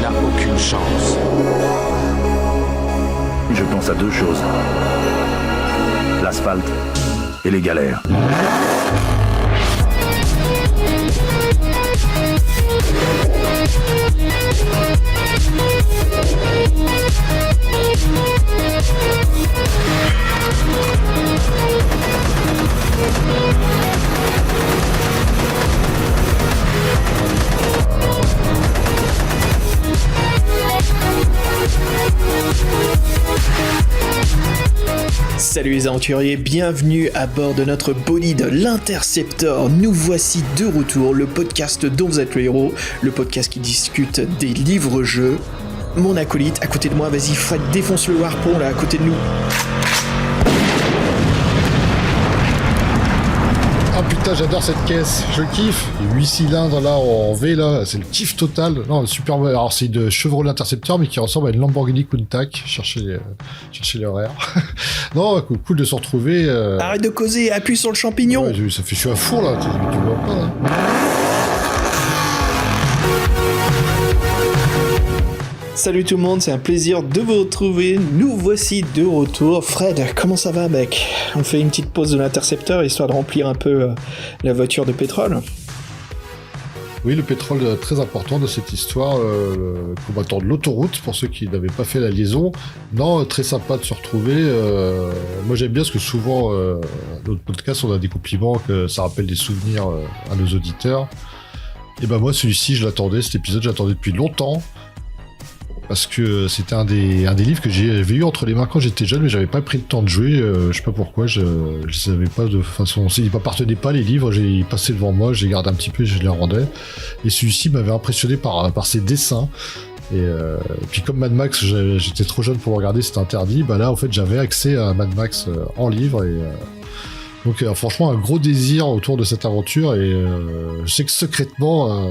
n'a aucune chance. Je pense à deux choses. L'asphalte et les galères. Salut les aventuriers, bienvenue à bord de notre bolide l'Interceptor. Nous voici de retour, le podcast dont vous êtes le héros, le podcast qui discute des livres-jeux. Mon acolyte, à côté de moi, vas-y Fred, défonce le harpon là, à côté de nous. Ah putain, j'adore cette caisse, je kiffe. Les 8 cylindres là en V là, c'est le kiff total. Non, super. Alors c'est de Chevrolet Interceptor mais qui ressemble à une Lamborghini Countach. Cherchez l'horaire. Non, cool de se retrouver. Arrête de causer, appuie sur le champignon. Ouais, ça fait je suis à four là, tu vois pas là. Salut tout le monde, c'est un plaisir de vous retrouver. Nous voici de retour. Fred, comment ça va mec ? On fait une petite pause de l'Interceptor histoire de remplir un peu la voiture de pétrole. Oui, le pétrole très important de cette histoire, combattant de l'autoroute, pour ceux qui n'avaient pas fait la liaison. Non, très sympa de se retrouver. Moi j'aime bien parce que souvent, dans notre podcast, on a des compliments, que ça rappelle des souvenirs à nos auditeurs. Et ben moi, celui-ci, je l'attendais, cet épisode, je l'attendais depuis longtemps. Parce que c'était un des livres que j'avais eu entre les mains quand j'étais jeune, mais j'avais pas pris le temps de jouer. Je sais pas pourquoi, je savais pas de façon. Ils m'appartenaient pas les livres, j'ai passé devant moi, j'ai gardé un petit peu et je les rendais. Et celui-ci m'avait impressionné par ses dessins. Et puis comme Mad Max, j'étais trop jeune pour le regarder, c'était interdit. Bah là, en fait, j'avais accès à Mad Max en livre et. Donc franchement un gros désir autour de cette aventure et je sais que secrètement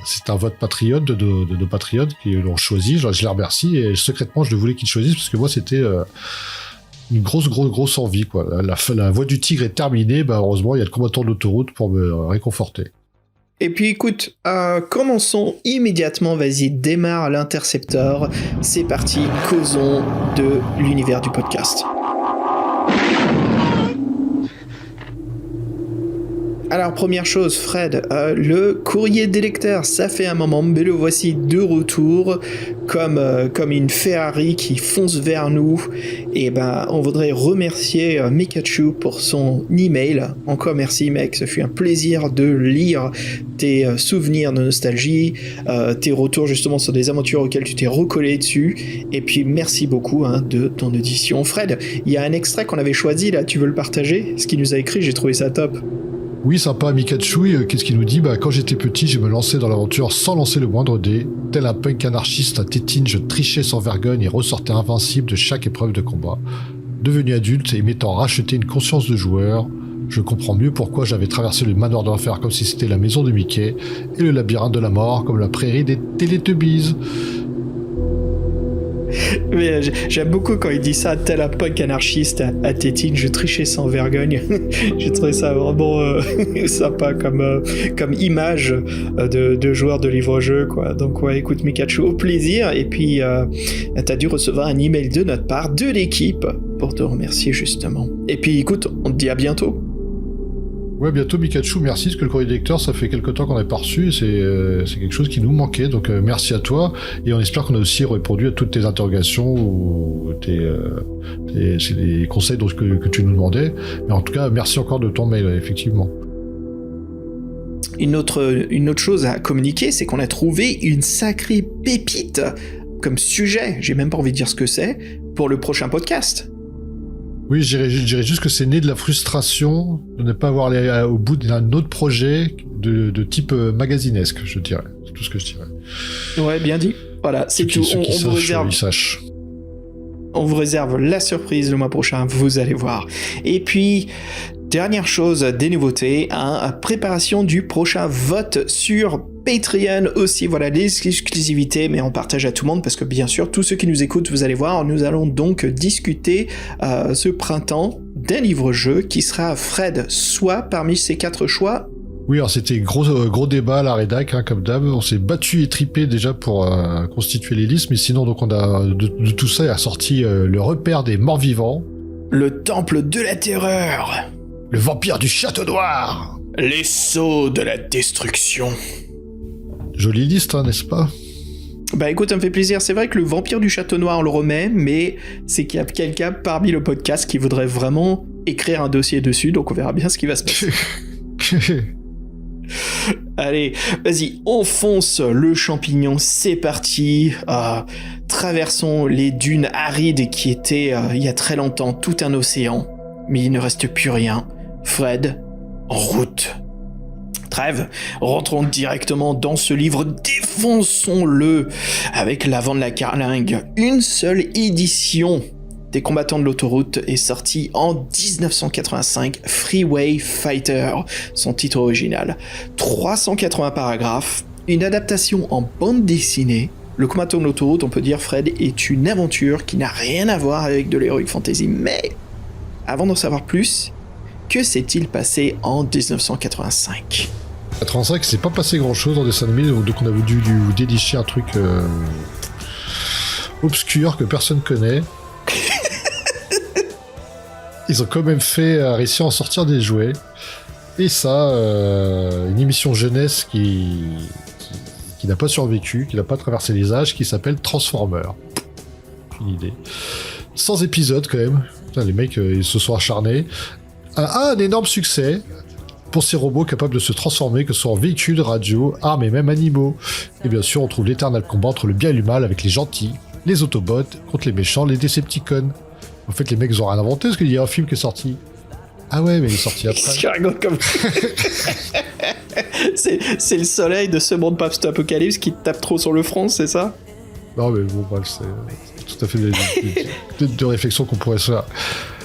c'est un vote patriote de nos patriotes qui l'ont choisi, je les remercie et secrètement je voulais qu'ils choisissent parce que moi c'était une grosse envie quoi. La voie du tigre est terminée, bah heureusement il y a le combattant de l'autoroute pour me réconforter. Et puis écoute, commençons immédiatement, vas-y, démarre l'Interceptor, c'est parti, causons de l'univers du podcast. Alors première chose Fred, le courrier des lecteurs, ça fait un moment, mais le voici de retour, comme une Ferrari qui fonce vers nous, et ben on voudrait remercier Mikachu pour son email, encore merci mec, ce fut un plaisir de lire tes souvenirs de nostalgie, tes retours justement sur des aventures auxquelles tu t'es recollé dessus, et puis merci beaucoup de ton audition. Fred, il y a un extrait qu'on avait choisi là, tu veux le partager ? Ce qu'il nous a écrit, j'ai trouvé ça top. Oui, sympa, Mikachu, qu'est-ce qu'il nous dit ? Bah, quand j'étais petit, je me lançais dans l'aventure sans lancer le moindre dé. Tel un punk anarchiste à tétine, je trichais sans vergogne et ressortais invincible de chaque épreuve de combat. Devenu adulte et m'étant racheté une conscience de joueur, je comprends mieux pourquoi j'avais traversé le manoir de l'enfer comme si c'était la maison de Mickey et le labyrinthe de la mort comme la prairie des Teletubbies. Mais j'aime beaucoup quand il dit ça, tel un punk anarchiste à tétine, je trichais sans vergogne. J'ai trouvé ça vraiment sympa comme image de joueur de livre-jeu, quoi. Donc ouais, écoute Mikachu, au plaisir. Et puis t'as dû recevoir un email de notre part, de l'équipe, pour te remercier justement. Et puis écoute, on te dit à bientôt. Ouais, bientôt Mikachu, merci, parce que le courrier des lecteurs, ça fait quelque temps qu'on n'a pas reçu, et c'est quelque chose qui nous manquait, donc merci à toi, et on espère qu'on a aussi répondu à toutes tes interrogations, ou c'est les conseils que tu nous demandais, mais en tout cas, merci encore de ton mail, effectivement. Une autre chose à communiquer, c'est qu'on a trouvé une sacrée pépite comme sujet, j'ai même pas envie de dire ce que c'est, pour le prochain podcast. Oui, je dirais juste que c'est né de la frustration de ne pas avoir allé au bout d'un autre projet de type magasinesque, je dirais. C'est tout ce que je dirais. Ouais, bien dit. Voilà, c'est tout. On vous réserve la surprise le mois prochain, vous allez voir. Et puis, dernière chose, des nouveautés, préparation du prochain vote sur Patreon aussi, voilà, les exclusivités, mais on partage à tout le monde parce que bien sûr, tous ceux qui nous écoutent, vous allez voir, nous allons donc discuter ce printemps d'un livre-jeu qui sera Fred, soit parmi ces 4 choix. Oui, alors c'était gros débat à la rédac, hein, comme d'hab. On s'est battu et tripé déjà pour constituer les listes, mais sinon, donc on a de tout ça, il a sorti le repère des morts vivants, Le temple de la terreur. le vampire du château noir. Les sceaux de la destruction. Jolie liste, hein, n'est-ce pas? Bah écoute, ça me fait plaisir. C'est vrai que le vampire du château noir, on le remet, mais c'est qu'il y a quelqu'un parmi le podcast qui voudrait vraiment écrire un dossier dessus, donc on verra bien ce qui va se passer. Allez, vas-y, on fonce le champignon, c'est parti. Traversons les dunes arides qui étaient, il y a très longtemps, tout un océan. Mais il ne reste plus rien. Fred, en route. Trêve, rentrons directement dans ce livre, défonçons-le avec l'avant de la carlingue. Une seule édition des combattants de l'autoroute est sortie en 1985, Freeway Fighter, son titre original. 380 paragraphes, une adaptation en bande dessinée. Le combattant de l'autoroute, on peut dire, Fred, est une aventure qui n'a rien à voir avec de l'heroic fantasy. Mais, avant d'en savoir plus, que s'est-il passé en 1985 ? 85, c'est pas passé grand-chose en dessin animé, donc on a dû lui dénicher un truc obscur que personne connaît. Ils ont quand même réussi à en sortir des jouets. Et ça, une émission jeunesse qui n'a pas survécu, qui n'a pas traversé les âges, qui s'appelle Transformer. Une idée. 100 épisodes quand même. Putain, les mecs, ils se sont acharnés. Un énorme succès pour ces robots capables de se transformer, que ce soit en véhicules, radio, armes et même animaux. Et bien sûr, on trouve l'éternel combat entre le bien et le mal avec les gentils, les Autobots, contre les méchants, les Decepticons. En fait, les mecs, ils ont rien inventé, parce qu'il y a un film qui est sorti. Ah ouais, mais il est sorti après. Je rigole comme... c'est le soleil de ce monde post-apocalypse qui te tape trop sur le front, c'est ça? Non, mais bon, bref, c'est tout à fait de réflexions qu'on pourrait se faire.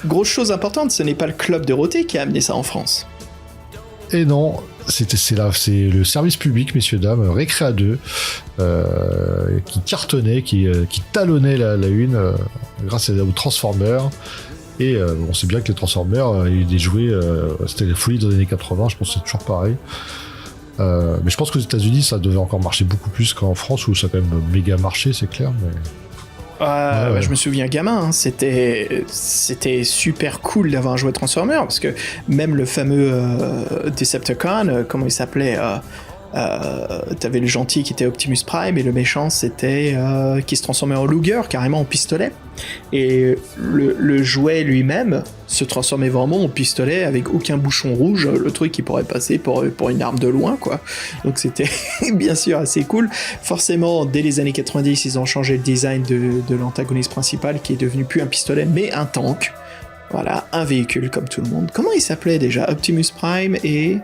Grosse chose importante, ce n'est pas le Club Dorothée qui a amené ça en France. Et non, c'est le service public, messieurs, dames, Récréa 2, qui cartonnait, qui talonnait la une grâce aux Transformers. Et on sait bien que les Transformers, il y a eu des jouets, c'était la folie dans les années 80, je pense que c'est toujours pareil. Mais je pense qu'aux États-Unis, ça devait encore marcher beaucoup plus qu'en France, où ça a quand même méga marché, c'est clair. Mais... Ouais. Je me souviens gamin, hein, c'était super cool d'avoir un jouet Transformer, parce que même le fameux Decepticon, comment il s'appelait, t'avais le gentil qui était Optimus Prime et le méchant c'était qui se transformait en Luger, carrément en pistolet, et le jouet lui-même se transformait vraiment en pistolet avec aucun bouchon rouge, le truc qui pourrait passer pour une arme de loin, quoi. Donc c'était bien sûr assez cool. Forcément, dès les années 90, ils ont changé le design de l'antagoniste principal, qui est devenu plus un pistolet mais un tank. Voilà, un véhicule comme tout le monde. Comment il s'appelait déjà? Optimus Prime et...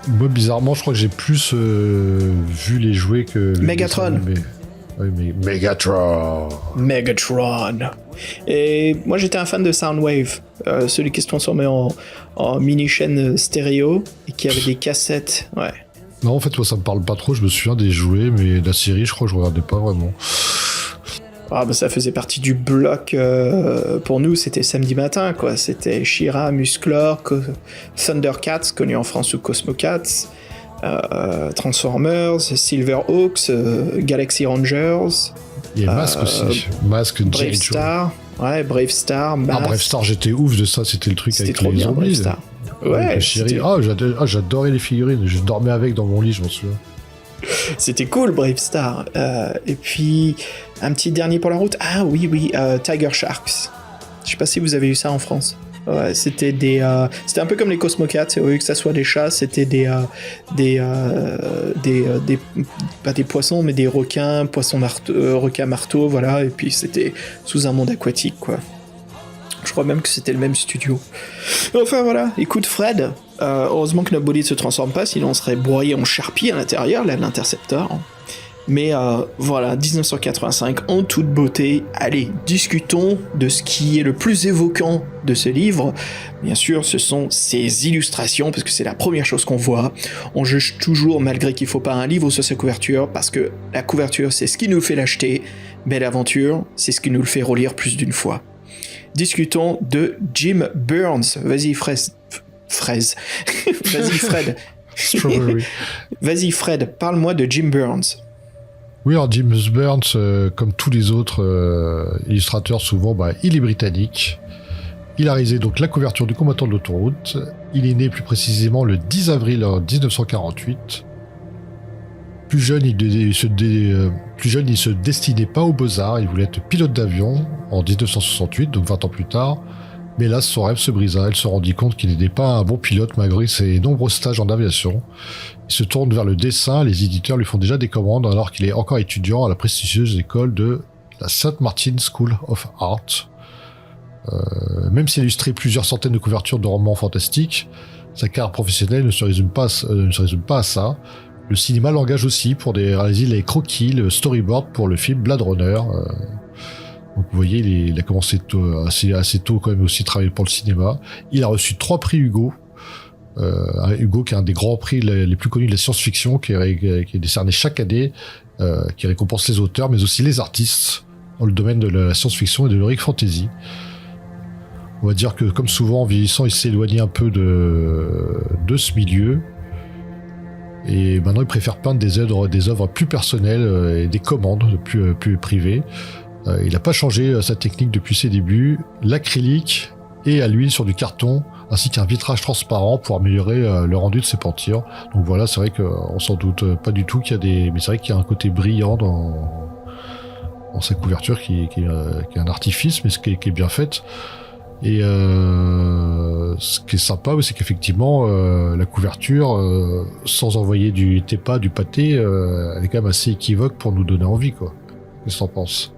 Moi, bizarrement, je crois que j'ai plus vu les jouets que... Megatron. Oui, mais Megatron. Et moi, j'étais un fan de Soundwave, celui qui se transformait en mini-chaîne stéréo et qui avait des cassettes. Ouais. Non, en fait, moi, ça me parle pas trop. Je me souviens des jouets, mais la série, je crois que je regardais pas vraiment. Ah bah ça faisait partie du bloc, pour nous c'était samedi matin, quoi. C'était She-Ra, Musclor, Thundercats, connu en France sous Cosmocats, Transformers, Silverhawks, Galaxy Rangers. Il y a Mask aussi. Mask, Brave Star. Ouais, Brave Star, Mask. Ah, Brave Star, j'étais ouf de ça, c'était le truc c'était avec trop les bien, zombies. Brave Star. Ouais, j'adorais les figurines, je dormais avec dans mon lit, je m'en souviens. C'était cool, Brave Star. Et puis, un petit dernier pour la route. Ah oui, Tiger Sharks. Je sais pas si vous avez eu ça en France. Ouais, c'était c'était un peu comme les Cosmocats. Au lieu que ça soit des chats, c'était pas des poissons, mais des requins, requins marteaux, voilà. Et puis c'était sous un monde aquatique, quoi. Je crois même que c'était le même studio. Enfin voilà, écoute Fred, heureusement que notre bolide se transforme pas, sinon on serait broyé en charpie à l'intérieur, là, de l'Interceptor. Mais voilà, 1985, en toute beauté. Allez, discutons de ce qui est le plus évoquant de ce livre. Bien sûr, ce sont ses illustrations, parce que c'est la première chose qu'on voit. On juge toujours, malgré qu'il faut pas un livre sur sa couverture, parce que la couverture, c'est ce qui nous fait l'acheter. Belle aventure, c'est ce qui nous le fait relire plus d'une fois. Discutons de Jim Burns. Vas-y, Vas-y, Fred. Strawberry. Vas-y Fred, parle-moi de Jim Burns. Oui, alors Jim Burns, comme tous les autres illustrateurs, souvent, il est britannique. Il a réalisé donc la couverture du combattant de l'autoroute. Il est né plus précisément le 10 avril 1948. Plus jeune, il se destinait pas aux beaux-arts. Il voulait être pilote d'avion en 1968, donc 20 ans plus tard. Mais là, son rêve se brisa. Il se rendit compte qu'il n'était pas un bon pilote malgré ses nombreux stages en aviation. Il se tourne vers le dessin. Les éditeurs lui font déjà des commandes alors qu'il est encore étudiant à la prestigieuse école de la St. Martin's School of Art. Même s'il a illustré plusieurs centaines de couvertures de romans fantastiques, sa carrière professionnelle ne se résume pas à ça. Le cinéma l'engage aussi pour réaliser les croquis, le storyboard pour le film Blade Runner. Donc vous voyez, il a commencé assez tôt quand même aussi travailler pour le cinéma. Il a reçu 3 prix Hugo. Hugo qui est un des grands prix les plus connus de la science-fiction, qui est décerné chaque année, qui récompense les auteurs mais aussi les artistes dans le domaine de la science-fiction et de l'heroic fantasy. On va dire que comme souvent en vieillissant, il s'est éloigné un peu de ce milieu. Et maintenant il préfère peindre des œuvres plus personnelles et des commandes plus privées. Il n'a pas changé sa technique depuis ses débuts. L'acrylique et à l'huile sur du carton, ainsi qu'un vitrage transparent pour améliorer le rendu de ses peintures. Donc voilà, c'est vrai qu'on s'en doute pas du tout mais c'est vrai qu'il y a un côté brillant dans sa couverture qui est un artifice, mais qui est bien faite. Et ce qui est sympa, c'est qu'effectivement, la couverture, sans envoyer du pâté, elle est quand même assez équivoque pour nous donner envie, quoi. Qu'est-ce que t'en penses ?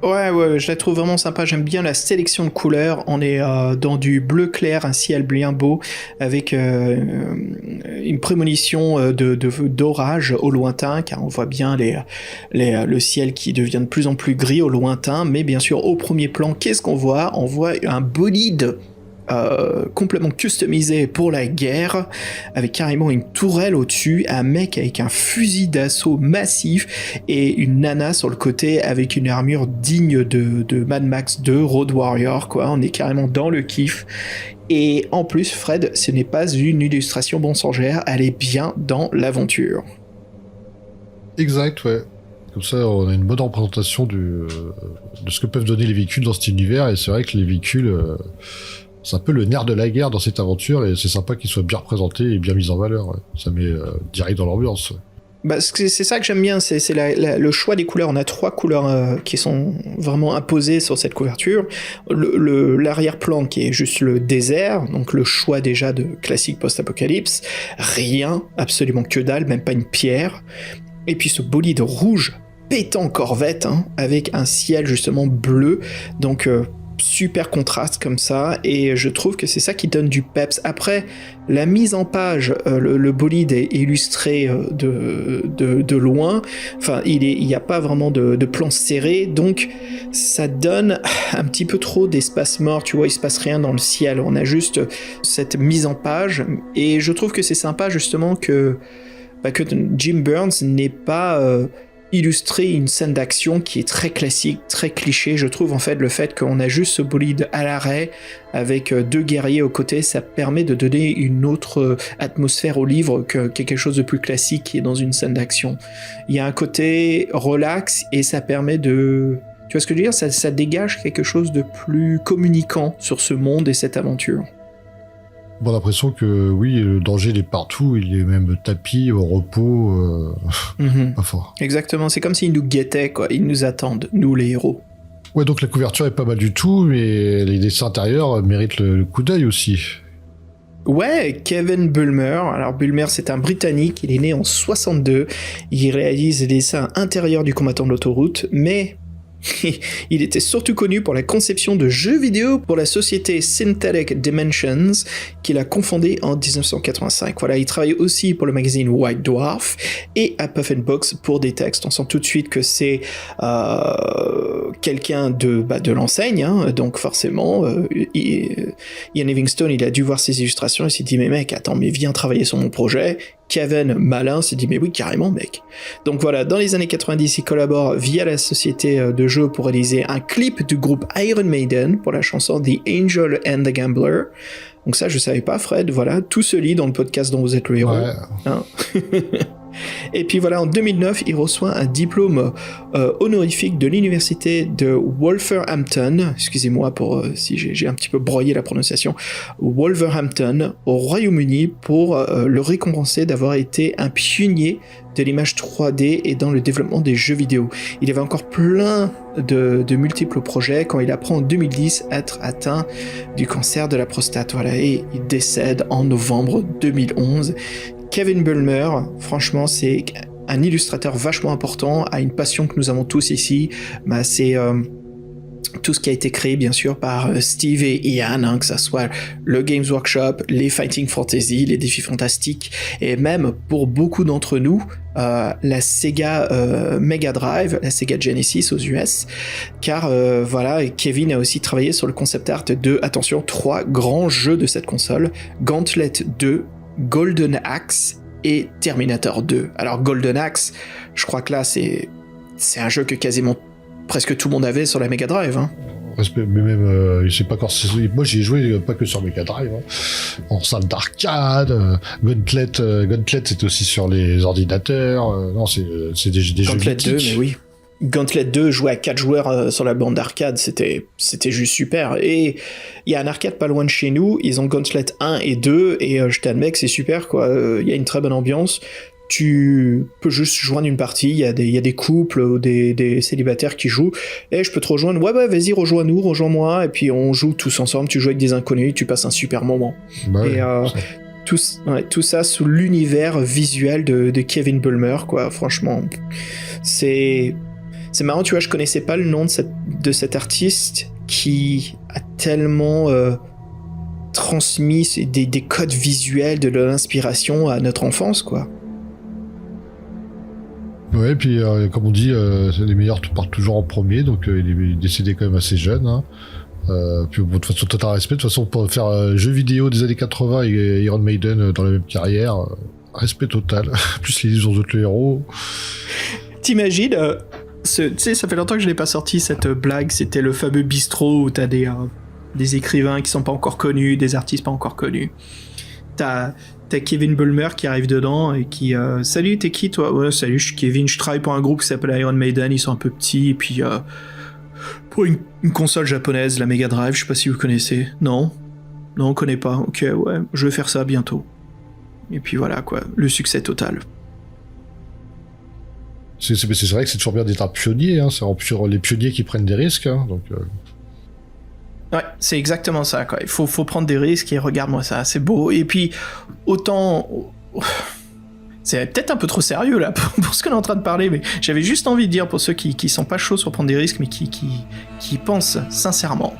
Ouais, je la trouve vraiment sympa. J'aime bien la sélection de couleurs. On est dans du bleu clair, un ciel bien beau, avec une prémonition d'orage au lointain, car on voit bien le ciel qui devient de plus en plus gris au lointain. Mais bien sûr, au premier plan, qu'est-ce qu'on voit ? On voit un bolide complètement customisé pour la guerre, avec carrément une tourelle au-dessus, un mec avec un fusil d'assaut massif et une nana sur le côté avec une armure digne de Mad Max 2, Road Warrior, quoi. On est carrément dans le kiff. Et en plus, Fred, ce n'est pas une illustration mensongère, elle est bien dans l'aventure. Exact, ouais. Comme ça, on a une bonne représentation de ce que peuvent donner les véhicules dans cet univers, et c'est vrai que les véhicules... c'est un peu le nerf de la guerre dans cette aventure, et c'est sympa qu'ils soient bien représentés et bien mis en valeur. Ouais. Ça met direct dans l'ambiance. Ouais. C'est ça que j'aime bien, c'est le choix des couleurs. On a 3 couleurs qui sont vraiment imposées sur cette couverture. L'arrière-plan qui est juste le désert, donc le choix déjà de classique post-apocalypse. Rien, absolument que dalle, même pas une pierre. Et puis ce bolide rouge pétant Corvette, avec un ciel justement bleu, donc... super contraste comme ça, et je trouve que c'est ça qui donne du peps. Après, la mise en page, le bolide est illustré de loin, enfin il n'y a pas vraiment de plan serré, donc ça donne un petit peu trop d'espace mort, tu vois, il se passe rien dans le ciel, on a juste cette mise en page, et je trouve que c'est sympa justement que Jim Burns n'ait pas... illustrer une scène d'action qui est très classique, très cliché. Je trouve en fait le fait qu'on a juste ce bolide à l'arrêt avec 2 guerriers aux côtés, ça permet de donner une autre atmosphère au livre que quelque chose de plus classique qui est dans une scène d'action. Il y a un côté relax et ça permet de... Tu vois ce que je veux dire ? Ça dégage quelque chose de plus communicant sur ce monde et cette aventure. Bon, on a l'impression que oui, le danger il est partout, il est même tapis, au repos, pas fort. Exactement, c'est comme s'ils nous guettaient, quoi. Ils nous attendent, nous les héros. Ouais, donc la couverture est pas mal du tout, mais les dessins intérieurs méritent le coup d'œil aussi. Ouais, Kevin Bulmer. Alors Bulmer, c'est un Britannique, il est né en 62, il réalise les dessins intérieurs du combattant de l'autoroute, mais... il était surtout connu pour la conception de jeux vidéo pour la société Synthetic Dimensions qu'il a confondée en 1985. Voilà, il travaille aussi pour le magazine White Dwarf et à Puff & Box pour des textes. On sent tout de suite que c'est quelqu'un de l'enseigne, donc forcément Ian Livingstone, il a dû voir ses illustrations et s'est dit mais mec, attends, mais viens travailler sur mon projet. Kevin, malin, s'est dit mais oui, carrément, mec. Donc voilà, dans les années 90, il collabore via la société de jeux pour réaliser un clip du groupe Iron Maiden pour la chanson The Angel and the Gambler. Donc ça, je savais pas, Fred. Voilà, tout se lit dans le podcast dont vous êtes le héros. Ouais. Hein. Et puis voilà, en 2009, il reçoit un diplôme honorifique de l'université de Wolverhampton, excusez-moi pour si j'ai un petit peu broyé la prononciation, Wolverhampton, au Royaume-Uni, pour le récompenser d'avoir été un pionnier de l'image 3D et dans le développement des jeux vidéo. Il avait encore plein de multiples projets quand il apprend en 2010 être atteint du cancer de la prostate. Voilà, et il décède en novembre 2011. Kevin Bulmer, franchement, c'est un illustrateur vachement important, a une passion que nous avons tous ici. Bah, c'est tout ce qui a été créé, bien sûr, par Steve et Ian, hein, que ça soit le Games Workshop, les Fighting Fantasy, les défis fantastiques, et même pour beaucoup d'entre nous, la Sega Mega Drive, la Sega Genesis aux US, car voilà, Kevin a aussi travaillé sur le concept art de, attention, 3 grands jeux de cette console, Gauntlet 2, Golden Axe et Terminator 2. Alors Golden Axe, je crois que là c'est un jeu que quasiment presque tout le monde avait sur la Mega Drive. Hein. Mais même, je sais pas encore. Moi, j'y ai joué pas que sur Mega Drive, hein. En salle d'arcade. Gauntlet, c'était aussi sur les ordinateurs. Non, c'est des jeux Gauntlet mythiques. 2, mais oui. Gauntlet 2, jouer à 4 joueurs sur la bande d'arcade, c'était juste super. Et il y a un arcade pas loin de chez nous, ils ont Gauntlet 1 et 2, et je t'admets que c'est super, quoi. Il y a une très bonne ambiance. Tu peux juste joindre une partie, il y a des couples ou des célibataires qui jouent, et je peux te rejoindre, ouais, vas-y, rejoins-nous, rejoins-moi, et puis on joue tous ensemble, tu joues avec des inconnus, tu passes un super moment. Bah et tout ça sous l'univers visuel de Kevin Bulmer, quoi. Franchement, c'est marrant, tu vois, je connaissais pas le nom de cet artiste qui a tellement transmis des codes visuels, de l'inspiration à notre enfance, quoi. Ouais, puis comme on dit, les meilleurs partent toujours en premier, donc il est décédé quand même assez jeune. Hein. Puis bon, de toute façon, total respect. De toute façon, pour faire jeux vidéo des années 80 et Iron Maiden dans la même carrière, respect total. Plus les autres héros. T'imagines tu sais, ça fait longtemps que je l'ai pas sorti cette blague, c'était le fameux bistrot où t'as des écrivains qui sont pas encore connus, des artistes pas encore connus. T'as Kevin Bulmer qui arrive dedans et qui salut, t'es qui toi? Ouais, salut, je suis Kevin, je travaille pour un groupe qui s'appelle Iron Maiden, ils sont un peu petits, et puis pour une console japonaise, la Mega Drive, je sais pas si vous connaissez. Non, on connaît pas. Ok, ouais, je vais faire ça bientôt. Et puis voilà, quoi, le succès total. C'est vrai que c'est toujours bien d'être un pionnier, hein. C'est les pionniers qui prennent des risques, hein, donc. Ouais, c'est exactement ça, quoi. Il faut prendre des risques et regarde-moi ça, c'est beau. Et puis, autant... C'est peut-être un peu trop sérieux, là, pour ce qu'on est en train de parler, mais j'avais juste envie de dire, pour ceux qui sont pas chauds sur prendre des risques, mais qui pensent sincèrement,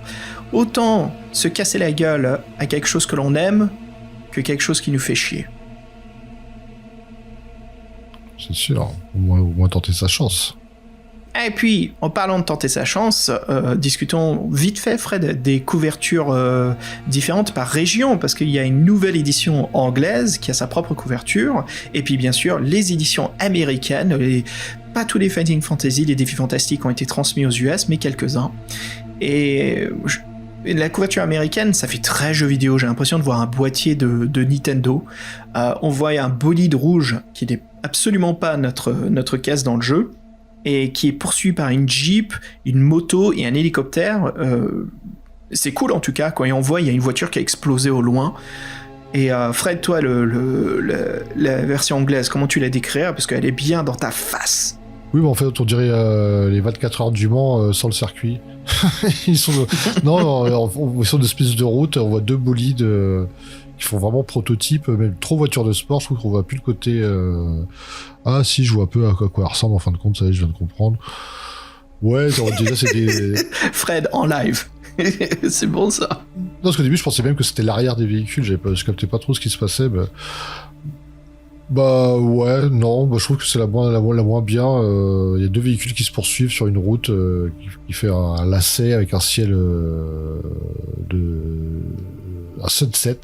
autant se casser la gueule à quelque chose que l'on aime, que quelque chose qui nous fait chier. C'est sûr, au moins tenter sa chance. Et puis, en parlant de tenter sa chance, discutons vite fait, Fred, des couvertures différentes par région, parce qu'il y a une nouvelle édition anglaise qui a sa propre couverture, et puis bien sûr, les éditions américaines, pas tous les Fighting Fantasy, les défis fantastiques ont été transmis aux US, mais quelques-uns. Et la couverture américaine, ça fait très jeu vidéo, j'ai l'impression de voir un boîtier de Nintendo. On voit un bolide rouge qui n'est absolument pas notre caisse dans le jeu, et qui est poursuivi par une Jeep, une moto et un hélicoptère. C'est cool en tout cas, quand on voit, il y a une voiture qui a explosé au loin. Et Fred, toi, la version anglaise, comment tu la décrirais? Parce qu'elle est bien dans ta face. Oui, mais en fait, on dirait les 24 heures du Mans sans le circuit. Ils sont ils sont d'espèces de route, on voit 2 bolides qui font vraiment prototype, même trop voiture de sport, je trouve qu'on voit plus le côté... Ah si, je vois un peu à quoi elle ressemble en fin de compte, ça y est, je viens de comprendre. Ouais, déjà c'est des... Fred, en live. C'est bon ça. Non, parce qu'au début, je pensais même que c'était l'arrière des véhicules, je captais pas trop ce qui se passait, mais... Bah ouais, non, je trouve que c'est la moins bien. Il y a 2 véhicules qui se poursuivent sur une route qui fait un lacet avec un ciel un sunset,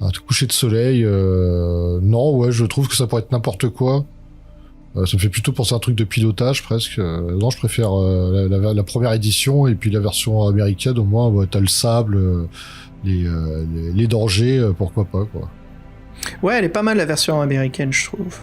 un coucher de soleil. Non, ouais, je trouve que ça pourrait être n'importe quoi. Ça me fait plutôt penser à un truc de pilotage presque. Non, je préfère la première édition et puis la version américaine. Au moins, t'as le sable, les dangers, pourquoi pas, quoi. Ouais, elle est pas mal la version américaine, je trouve.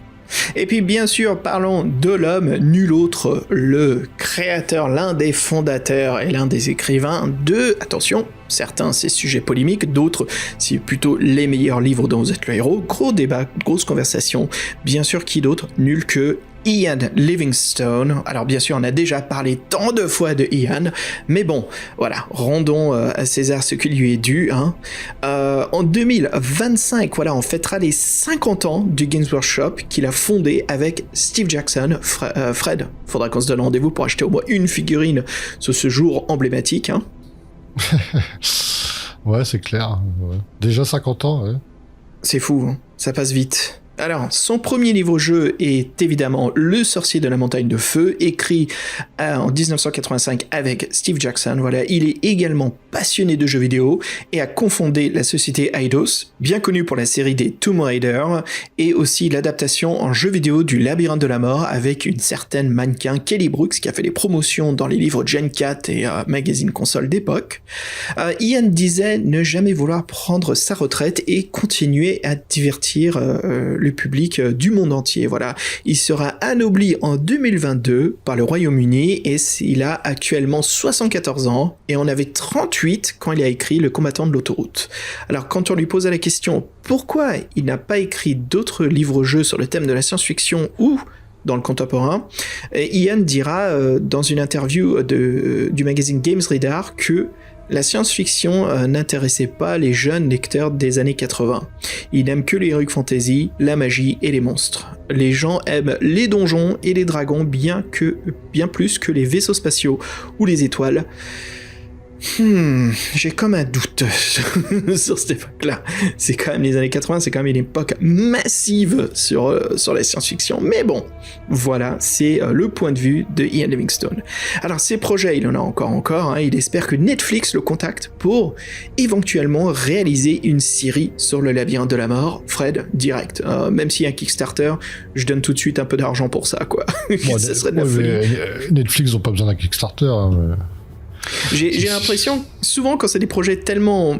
Et puis bien sûr, parlons de l'homme, nul autre, le créateur, l'un des fondateurs et l'un des écrivains de, attention, certains c'est sujet polémique, d'autres c'est plutôt les meilleurs livres dont vous êtes le héros, gros débat, grosse conversation, bien sûr qui d'autre, nul que Ian Livingstone. Alors bien sûr on a déjà parlé tant de fois de Ian, mais bon, voilà, rendons à César ce qui lui est dû, hein. En 2025, voilà, on fêtera les 50 ans du Games Workshop qu'il a fondé avec Steve Jackson. Fred, faudra qu'on se donne rendez-vous pour acheter au moins une figurine sur ce jour emblématique, hein. Ouais, c'est clair. Ouais. Déjà 50 ans, ouais. C'est fou, hein, ça passe vite. Alors, son premier livre-jeu est évidemment Le Sorcier de la Montagne de Feu, écrit en 1985 avec Steve Jackson. Voilà, il est également passionné de jeux vidéo et a cofondé la société Eidos, bien connue pour la série des Tomb Raider, et aussi l'adaptation en jeu vidéo du Labyrinthe de la Mort avec une certaine mannequin Kelly Brooks qui a fait les promotions dans les livres Gen 4 et Magazine Console d'époque. Ian disait ne jamais vouloir prendre sa retraite et continuer à divertir le public du monde entier. Voilà, il sera anobli en 2022 par le Royaume-Uni et il a actuellement 74 ans et on avait 38 quand il a écrit Le Combattant de l'autoroute. Alors quand on lui posait la question pourquoi il n'a pas écrit d'autres livres-jeux sur le thème de la science-fiction ou dans le contemporain, Ian dira dans une interview du magazine Games Radar que la science-fiction n'intéressait pas les jeunes lecteurs des années 80. Ils n'aiment que l'heroic fantasy, la magie et les monstres. Les gens aiment les donjons et les dragons bien plus que les vaisseaux spatiaux ou les étoiles. J'ai comme un doute sur cette époque-là. C'est quand même les années 80, c'est quand même une époque massive sur la science-fiction. Mais bon, voilà, c'est le point de vue de Ian Livingstone. Alors, ces projets, il en a encore, hein, il espère que Netflix le contacte pour éventuellement réaliser une série sur le Labyrinthe de la Mort. Fred, direct. Même s'il y a un Kickstarter, je donne tout de suite un peu d'argent pour ça, quoi. Bon, ça serait de la folie. Netflix n'ont pas besoin d'un Kickstarter, hein, mais... J'ai l'impression, souvent quand c'est des projets tellement...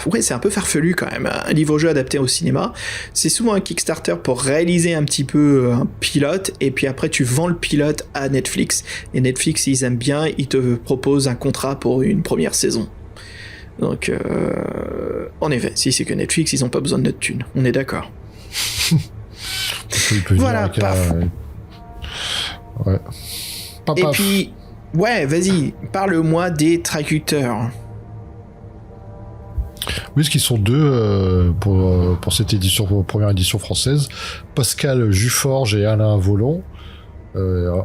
Ouais, c'est un peu farfelu quand même, un livre-jeu adapté au cinéma, c'est souvent un Kickstarter pour réaliser un petit peu un pilote, et puis après tu vends le pilote à Netflix, et Netflix, ils aiment bien, ils te proposent un contrat pour une première saison. Donc, en effet, si c'est que Netflix, ils ont pas besoin de notre thune, on est d'accord. Voilà, paf. Ouais. Et puis... Ouais, vas-y, parle-moi des traducteurs. Oui, ce qui sont deux pour cette édition, pour première édition française. Pascal Juforge et Alain Volon.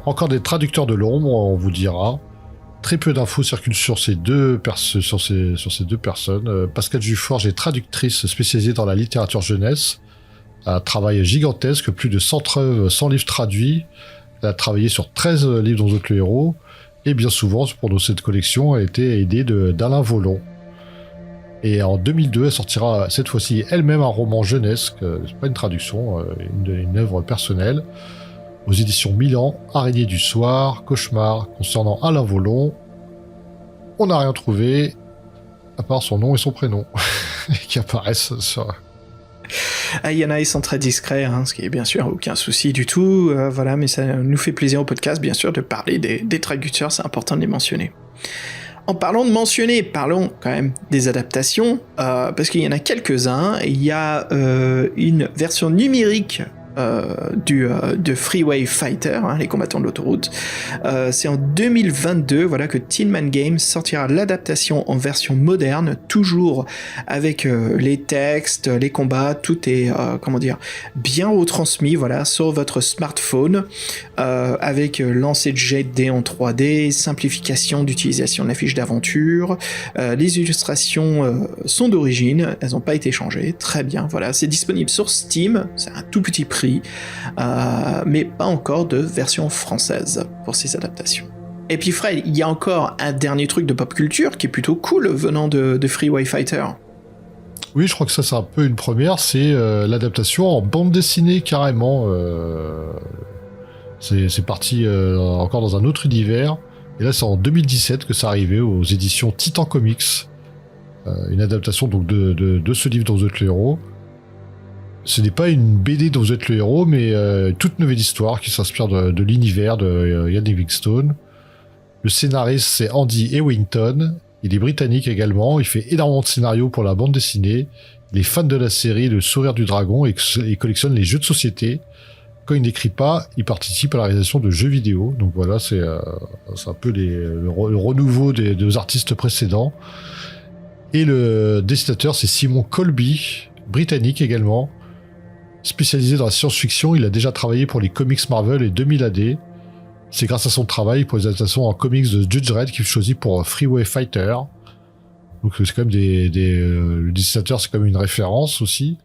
Encore des traducteurs de l'ombre, on vous dira. Très peu d'infos circulent sur ces deux personnes. Pascal Juforge est traductrice spécialisée dans la littérature jeunesse. Un travail gigantesque, plus de 100 livres traduits. Elle a travaillé sur 13 livres dont vous êtes le héros. Et bien souvent, pour cette collection, elle a été aidée d'Alain Volon. Et en 2002, elle sortira cette fois-ci elle-même un roman jeunesse, c'est pas une traduction, une œuvre personnelle, aux éditions Milan, Araignée du soir, Cauchemar, concernant Alain Volon. On n'a rien trouvé, à part son nom et son prénom, qui apparaissent sur... Il y en a, ils sont très discrets, hein, ce qui est bien sûr aucun souci du tout, voilà, mais ça nous fait plaisir au podcast, bien sûr, de parler des traducteurs, c'est important de les mentionner. En parlant de mentionner, parlons quand même des adaptations, parce qu'il y en a quelques-uns. Il y a une version numérique de Freeway Fighter, hein, les combattants de l'autoroute. C'est en 2022, voilà, que Tin Man Games sortira l'adaptation en version moderne, toujours avec les textes, les combats, tout est bien retransmis, voilà, sur votre smartphone, avec lancer de jet de dés en 3D, simplification d'utilisation de la fiche d'aventure. Les illustrations sont d'origine, elles n'ont pas été changées, très bien, voilà, c'est disponible sur Steam, c'est un tout petit prix, mais pas encore de version française pour ces adaptations. Et puis Fred, il y a encore un dernier truc de pop culture qui est plutôt cool venant de Freeway Fighter. Oui, je crois que ça, c'est un peu une première. C'est l'adaptation en bande dessinée, carrément. C'est parti encore dans un autre univers. Et là, c'est en 2017 que ça arrivait aux éditions Titan Comics. Une adaptation donc de ce livre dont vous êtes le héros. Ce n'est pas une BD dont vous êtes le héros, mais toute nouvelle histoire qui s'inspire de l'univers de Ian Livingstone. Le scénariste, c'est Andy Ewington. Il est britannique également. Il fait énormément de scénarios pour la bande dessinée. Il est fan de la série Le Sourire du Dragon et collectionne les jeux de société. Quand il n'écrit pas, il participe à la réalisation de jeux vidéo. Donc voilà, c'est un peu le renouveau des deux artistes précédents. Et le dessinateur, c'est Simon Colby, britannique également. Spécialisé dans la science-fiction, il a déjà travaillé pour les comics Marvel et 2000 AD. C'est grâce à son travail pour les adaptations en comics de Judge Dredd qu'il choisit pour Freeway Fighter. Donc c'est quand même le dessinateur, c'est quand même une référence aussi.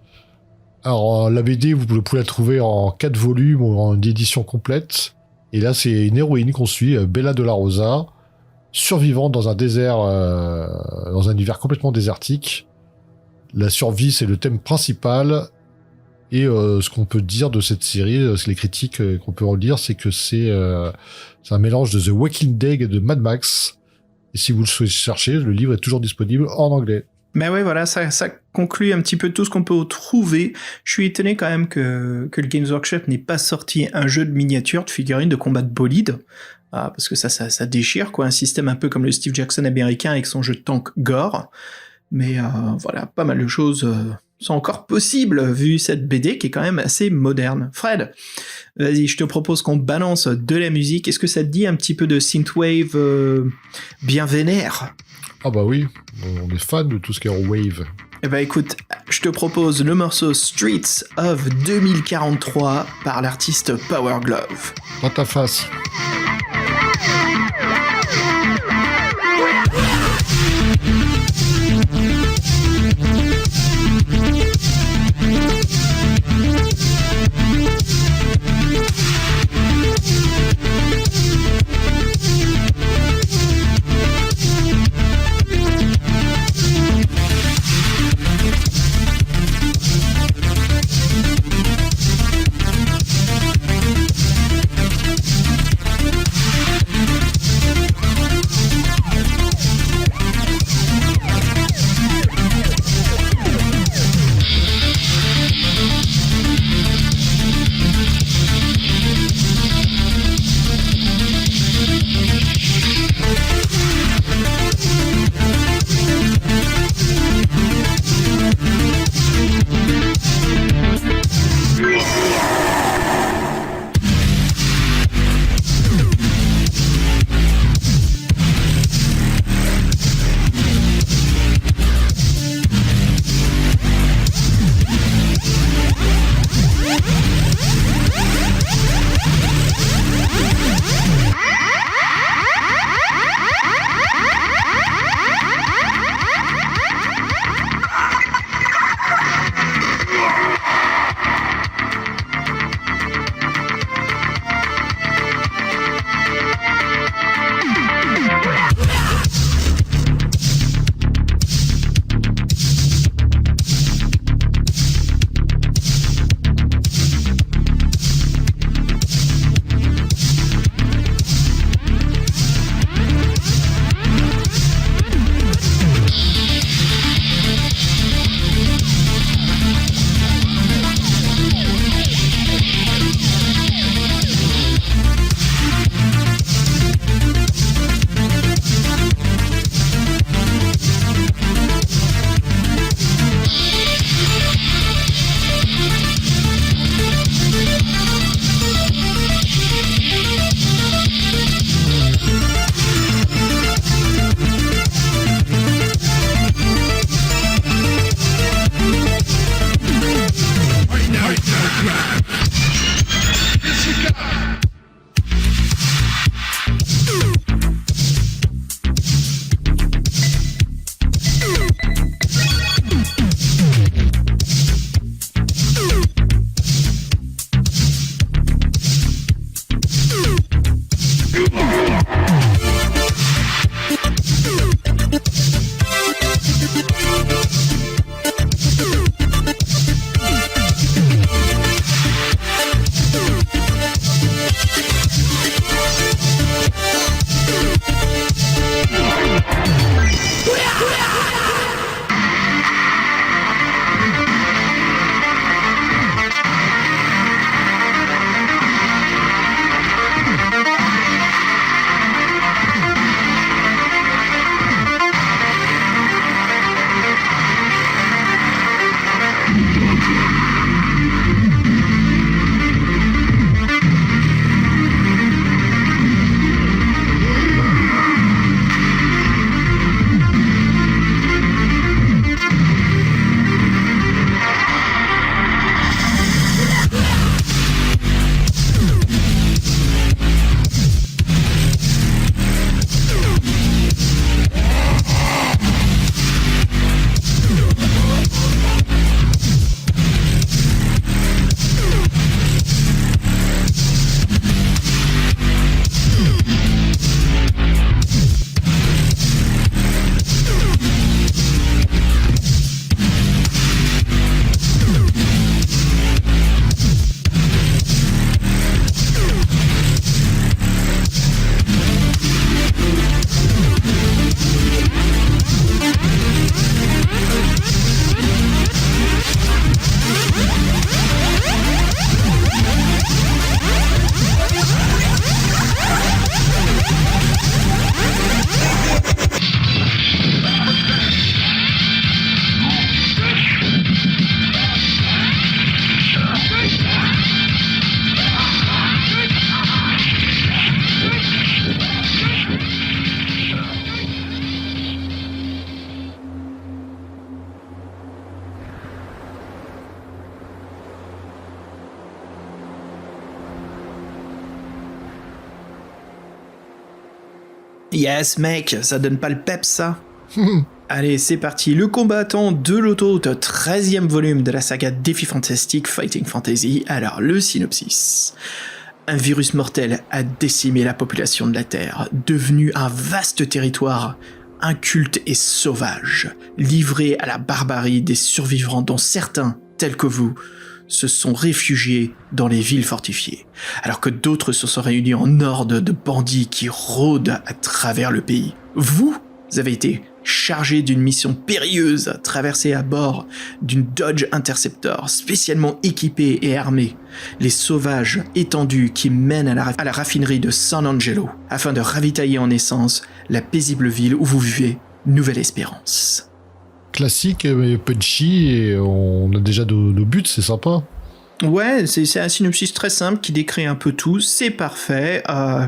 Alors la BD, vous pouvez la trouver en 4 volumes ou en édition complète. Et là, c'est une héroïne qu'on suit, Bella de la Rosa, survivante dans un désert, dans un univers complètement désertique. La survie, c'est le thème principal. Et ce qu'on peut dire de cette série, c'est les critiques qu'on peut relire, c'est que c'est un mélange de The Walking Dead et de Mad Max. Et si vous le cherchez, le livre est toujours disponible en anglais. Mais ouais, voilà, ça conclut un petit peu tout ce qu'on peut trouver. Je suis étonné quand même que le Games Workshop n'ait pas sorti un jeu de miniatures, de figurines, de combat de bolide. Parce que ça déchire, quoi. Un système un peu comme le Steve Jackson américain avec son jeu de tank Gore. Mais voilà, pas mal de choses sont encore possibles vu cette BD qui est quand même assez moderne. Fred, vas-y, je te propose qu'on balance de la musique. Est-ce que ça te dit un petit peu de synthwave bien vénère ? Ah bah oui, on est fan de tout ce qui est en wave. Eh bah écoute, je te propose le morceau Streets of 2043 par l'artiste Power Glove. Dans ta face. Yes, mec, ça donne pas le peps, ça. Allez, c'est parti. Le combattant de l'autoroute, 13e volume de la saga Défi Fantastique Fighting Fantasy. Alors, le synopsis. Un virus mortel a décimé la population de la Terre, devenu un vaste territoire inculte et sauvage, livré à la barbarie des survivants dont certains, tels que vous, se sont réfugiés dans les villes fortifiées, alors que d'autres se sont réunis en hordes de bandits qui rôdent à travers le pays. Vous avez été chargé d'une mission périlleuse, traversée à bord d'une Dodge Interceptor spécialement équipée et armée, les sauvages étendus qui mènent à la raffinerie de San Angelo, afin de ravitailler en essence la paisible ville où vous vivez, Nouvelle Espérance. Classique, mais punchy, et on a déjà nos buts, c'est sympa. Ouais, c'est un synopsis très simple qui décrit un peu tout, c'est parfait,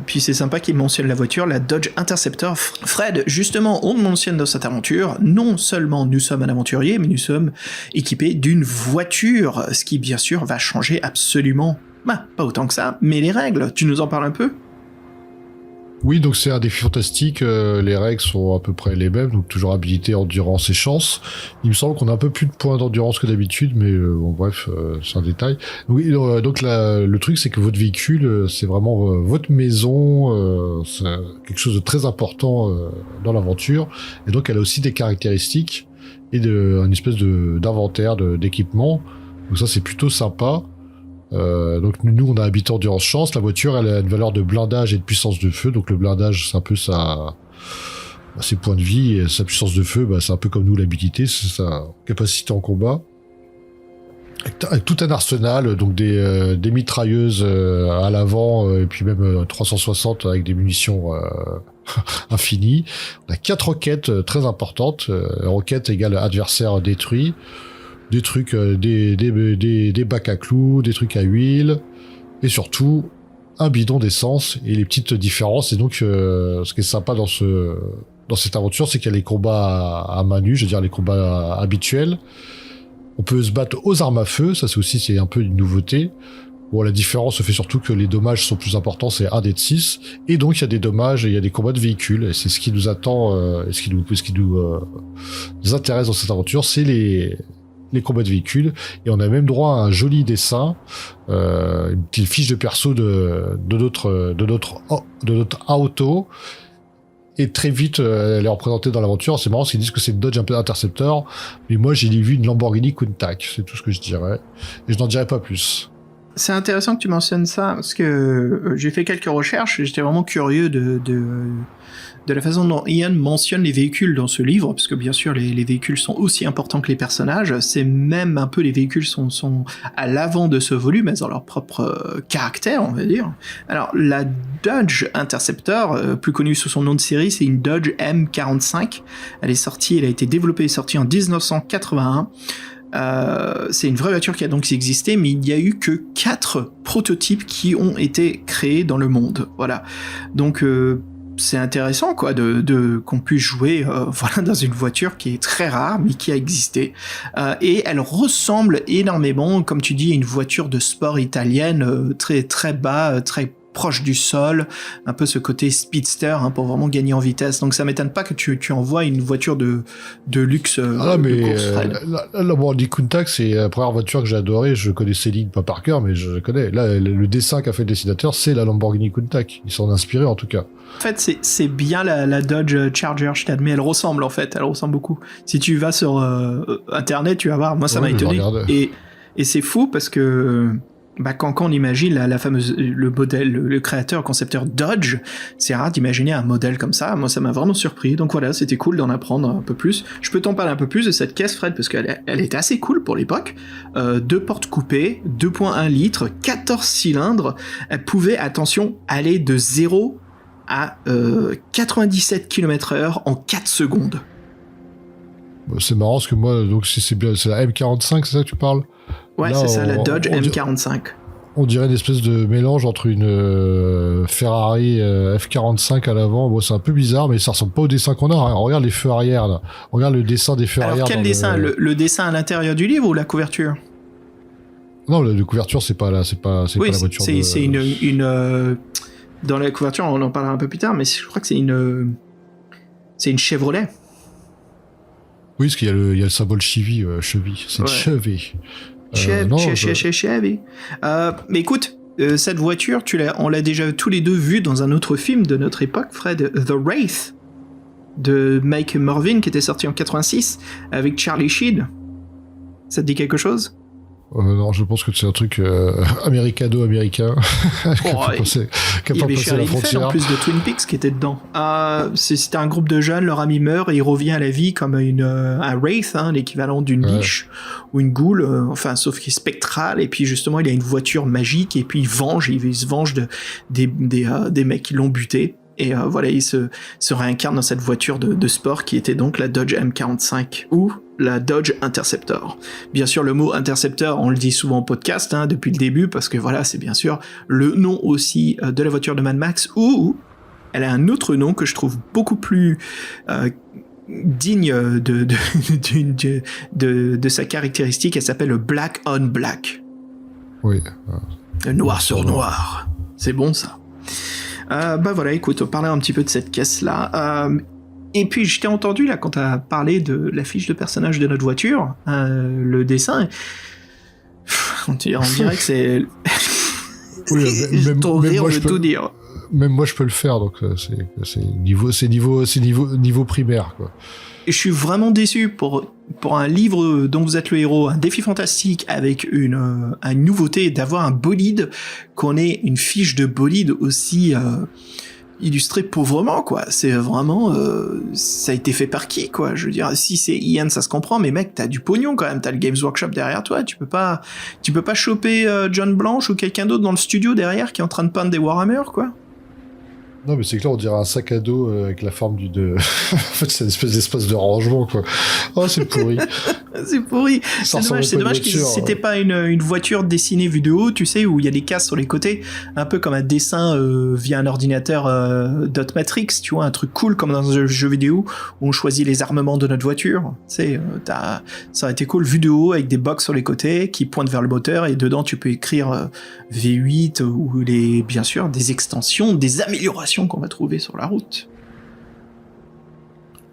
puis c'est sympa qu'il mentionne la voiture, la Dodge Interceptor. Fred, justement, on mentionne dans cette aventure, non seulement nous sommes un aventurier, mais nous sommes équipés d'une voiture, ce qui bien sûr va changer absolument, pas autant que ça, mais les règles, tu nous en parles un peu ? Oui, donc c'est un défi fantastique, les règles sont à peu près les mêmes, donc toujours habilité, endurance et chance. Il me semble qu'on a un peu plus de points d'endurance que d'habitude, mais bon bref, c'est un détail. Oui, donc le truc c'est que votre véhicule, c'est vraiment votre maison, c'est quelque chose de très important dans l'aventure, et donc elle a aussi des caractéristiques et une espèce d'inventaire d'équipement, donc ça c'est plutôt sympa. Donc nous on a habitant endurance chance, la voiture elle a une valeur de blindage et de puissance de feu, donc le blindage c'est un peu ses points de vie, et sa puissance de feu c'est un peu comme nous l'habilité, c'est sa capacité en combat, avec tout un arsenal, donc des mitrailleuses à l'avant, et puis même 360 avec des munitions infinies. On a 4 roquettes très importantes, roquettes égale adversaire détruit, des trucs, des bacs à clous, des trucs à huile, et surtout un bidon d'essence. Et les petites différences, et donc ce qui est sympa dans cette aventure, c'est qu'il y a les combats à main nue, je veux dire les combats habituels. On peut se battre aux armes à feu, ça c'est un peu une nouveauté. Bon, la différence se fait surtout que les dommages sont plus importants, c'est 1 dé de 6, et donc il y a des dommages, et il y a des combats de véhicules, et c'est ce qui nous attend, et ce qui nous intéresse dans cette aventure, c'est les combats de véhicules, et on a même droit à un joli dessin, une petite fiche de perso de notre auto, et très vite elle est représentée dans l'aventure. C'est marrant parce qu'ils disent que c'est une Dodge Interceptor, mais moi j'ai vu une Lamborghini Countach, c'est tout ce que je dirais, et je n'en dirai pas plus. C'est intéressant que tu mentionnes ça, parce que j'ai fait quelques recherches, et j'étais vraiment curieux de la façon dont Ian mentionne les véhicules dans ce livre, parce que bien sûr les véhicules sont aussi importants que les personnages, c'est même un peu, les véhicules sont à l'avant de ce volume, elles ont leur propre caractère, on va dire. Alors la Dodge Interceptor, plus connue sous son nom de série, c'est une Dodge M45, elle a été développée et sortie en 1981, c'est une vraie voiture qui a donc existé, mais il n'y a eu que 4 prototypes qui ont été créés dans le monde, voilà. Donc c'est intéressant quoi qu'on puisse jouer voilà, dans une voiture qui est très rare mais qui a existé, et elle ressemble énormément, comme tu dis, à une voiture de sport italienne, très très bas, très proche du sol, un peu ce côté speedster, pour vraiment gagner en vitesse. Donc ça m'étonne pas que tu envoies une voiture de luxe de course, Fred. La Lamborghini Countach, c'est la première voiture que j'ai adorée. Je connais ces lignes pas par cœur, mais je la connais. Là, le dessin qu'a fait le dessinateur, c'est la Lamborghini Countach. Ils s'en ont inspiré en tout cas. En fait, c'est bien la Dodge Charger, je t'admets. Elle ressemble en fait, elle ressemble beaucoup. Si tu vas sur internet, tu vas voir. Moi, ça m'a étonné. Et c'est fou parce que quand on imagine la fameuse, le modèle, le créateur, le concepteur Dodge, c'est rare d'imaginer un modèle comme ça. Moi, ça m'a vraiment surpris. Donc voilà, c'était cool d'en apprendre un peu plus. Je peux t'en parler un peu plus de cette caisse, Fred, parce qu'elle était assez cool pour l'époque. 2 portes coupées, 2.1 litres, 14 cylindres. Elle pouvait, attention, aller de 0 à 97 km/h en 4 secondes. C'est marrant parce que moi, donc c'est la M45, c'est ça que tu parles ? Ouais, là, c'est ça, la Dodge M45. On dirait une espèce de mélange entre une Ferrari F45 à l'avant. Bon, c'est un peu bizarre, mais ça ressemble pas au dessin qu'on a. Hein. Regarde les feux arrière, là. Regarde le dessin des feux arrière. Alors, quel dessin ? Le dessin à l'intérieur du livre ou la couverture ? Non, la couverture, c'est pas la voiture. C'est une dans la couverture, on en parlera un peu plus tard, mais je crois que c'est une Chevrolet. Oui, parce qu'il y a le symbole Chevy, cheville. C'est une Chevy. Chevy. Mais écoute, cette voiture, on l'a déjà tous les deux vue dans un autre film de notre époque, Fred, The Wraith, de Mike Mervyn, qui était sorti en 86, avec Charlie Sheen. Ça te dit quelque chose ? Non, je pense que c'est un truc américano-américain qui a pas passé la frontière. En plus de Twin Peaks qui était dedans. C'était un groupe de jeunes, leur ami meurt et il revient à la vie comme un wraith, l'équivalent d'une biche ou une goule, sauf qu'il est spectral, et puis justement il a une voiture magique et puis il se venge des mecs qui l'ont buté. Et voilà, il se réincarne dans cette voiture de sport qui était donc la Dodge M45 ou la Dodge Interceptor. Bien sûr, le mot Interceptor, on le dit souvent au podcast depuis le début, parce que voilà, c'est bien sûr le nom aussi de la voiture de Mad Max, ou elle a un autre nom que je trouve beaucoup plus digne de sa caractéristique. Elle s'appelle le Black on Black. Oui. Le noir sur noir. C'est bon ça. Voilà, écoute, on parlait un petit peu de cette caisse-là. Et puis, je t'ai entendu, là, quand t'as parlé de la fiche de personnage de notre voiture, le dessin, on dirait que c'est... ton rire veut tout dire. Même moi, je peux le faire, donc c'est niveau primaire, quoi. Je suis vraiment déçu pour un livre dont vous êtes le héros, un défi fantastique avec une nouveauté, d'avoir un bolide, qu'on ait une fiche de bolide aussi illustrée pauvrement, quoi. C'est vraiment... ça a été fait par qui, quoi? Je veux dire, si c'est Ian, ça se comprend, mais mec, t'as du pognon quand même, t'as le Games Workshop derrière toi, tu peux pas choper John Blanche ou quelqu'un d'autre dans le studio derrière qui est en train de peindre des Warhammer, quoi. Non, mais c'est clair, on dirait un sac à dos avec la forme en fait, c'est une espèce d'espace de rangement, quoi. Oh, c'est pourri. C'est pourri. C'est dommage que c'était pas une voiture dessinée vue de haut, tu sais, où il y a des cases sur les côtés, un peu comme un dessin via un ordinateur dot matrix, tu vois, un truc cool comme dans un jeu vidéo où on choisit les armements de notre voiture. Tu sais, ça aurait été cool, vue de haut avec des box sur les côtés qui pointent vers le moteur, et dedans tu peux écrire V8 ou bien sûr des extensions, des améliorations qu'on va trouver sur la route.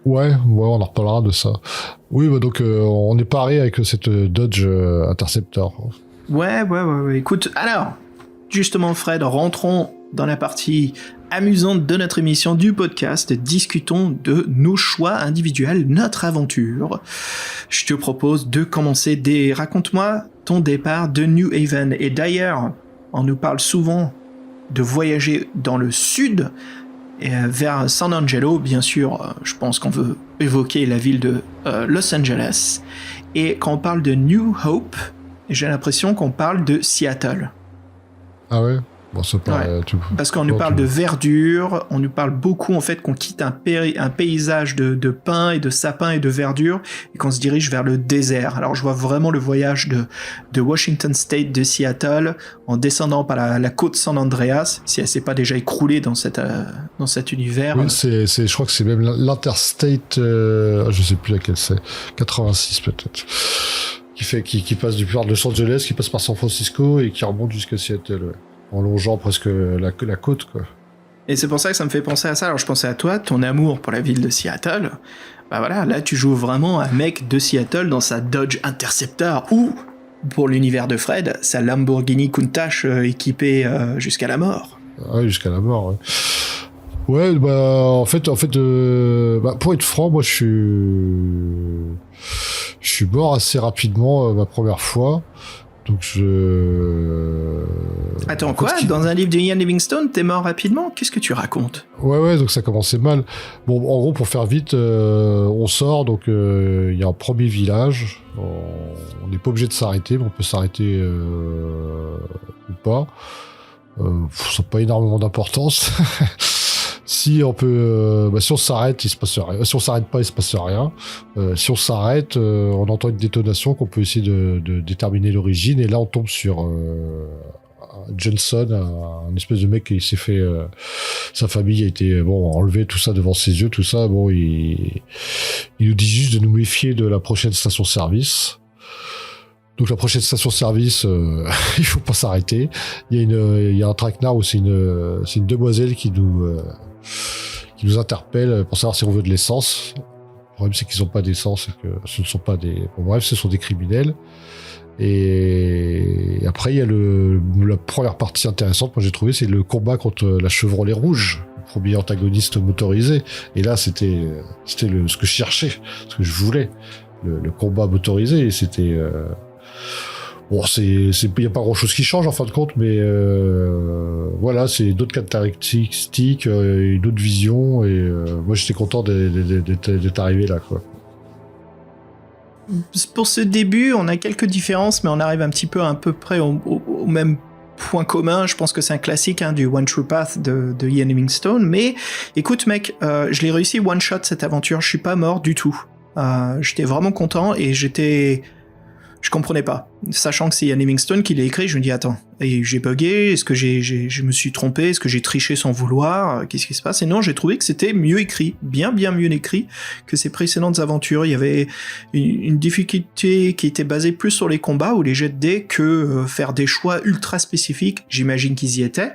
Ouais, on en reparlera de ça. Oui, donc on est paré avec cette Dodge Interceptor. Ouais. Écoute, alors, justement Fred, rentrons dans la partie amusante de notre émission du podcast. Discutons de nos choix individuels, notre aventure. Je te propose de commencer raconte-moi ton départ de New Haven. Et d'ailleurs, on nous parle souvent de voyager dans le sud, vers San Angelo, bien sûr. Je pense qu'on veut évoquer la ville de Los Angeles. Et quand on parle de New Hope, j'ai l'impression qu'on parle de Seattle. Ah ouais? Bon, ça paraît tout. Parce qu'on nous parle de verdure, on nous parle beaucoup en fait qu'on quitte un paysage de pins et de sapins et de verdure et qu'on se dirige vers le désert. Alors je vois vraiment le voyage de Washington State, de Seattle, en descendant par la côte San Andreas, si elle s'est pas déjà écroulée dans cet univers. Oui, je crois que c'est même l'Interstate, je sais plus laquelle c'est, 86 peut-être, qui passe du port de Los Angeles, qui passe par San Francisco et qui remonte jusqu'à Seattle. Ouais. En longeant presque la côte, quoi. Et c'est pour ça que ça me fait penser à ça. Alors je pensais à toi, ton amour pour la ville de Seattle. Bah voilà, là tu joues vraiment un mec de Seattle dans sa Dodge Interceptor, ou, pour l'univers de Fred, sa Lamborghini Countach équipée jusqu'à la mort. Ah oui, jusqu'à la mort, ouais. Ouais, en fait, pour être franc, moi je suis mort assez rapidement ma première fois. Donc Attends, quoi? Dans un livre de Ian Livingstone, t'es mort rapidement? Qu'est-ce que tu racontes? Ouais, donc ça commençait mal. Bon, en gros, pour faire vite, on sort, donc il y a un premier village. On n'est pas obligé de s'arrêter, mais on peut s'arrêter ou pas. Ça n'a pas énormément d'importance. Si on peut, si on s'arrête, il se passe rien. Si on s'arrête pas, il se passe rien. Si on s'arrête, on entend une détonation qu'on peut essayer de déterminer l'origine. Et là, on tombe sur Johnson, un espèce de mec qui s'est fait, sa famille a été enlevée, tout ça devant ses yeux, tout ça. Bon, il nous dit juste de nous méfier de la prochaine station-service. Donc la prochaine station-service, il faut pas s'arrêter. Il y a un traquenard où c'est une demoiselle qui nous interpelle pour savoir si on veut de l'essence. Le problème, c'est qu'ils n'ont pas d'essence et que ce ne sont pas des... Bon, bref, ce sont des criminels. Et après, il y a la première partie intéressante, moi j'ai trouvé, c'est le combat contre la Chevrolet Rouge, le premier antagoniste motorisé. Et là, c'était ce que je cherchais, ce que je voulais, le combat motorisé. Et c'était... Bon, il n'y a pas grand-chose qui change en fin de compte, mais voilà, c'est d'autres caractéristiques, une autre vision, et moi j'étais content d'être arrivé là, quoi. Pour ce début, on a quelques différences, mais on arrive un petit peu à peu près au même point commun. Je pense que c'est un classique du One True Path de Ian Livingstone. Mais écoute, mec, je l'ai réussi one shot cette aventure. Je suis pas mort du tout. J'étais vraiment content et je comprenais pas. Sachant que c'est Ian Livingstone qui l'a écrit, je me dis attends, et j'ai bugué, est-ce que je me suis trompé, est-ce que j'ai triché sans vouloir, qu'est-ce qui se passe? Et non, j'ai trouvé que c'était mieux écrit, bien mieux écrit que ses précédentes aventures. Il y avait une difficulté qui était basée plus sur les combats ou les jets de dés que faire des choix ultra spécifiques. J'imagine qu'ils y étaient,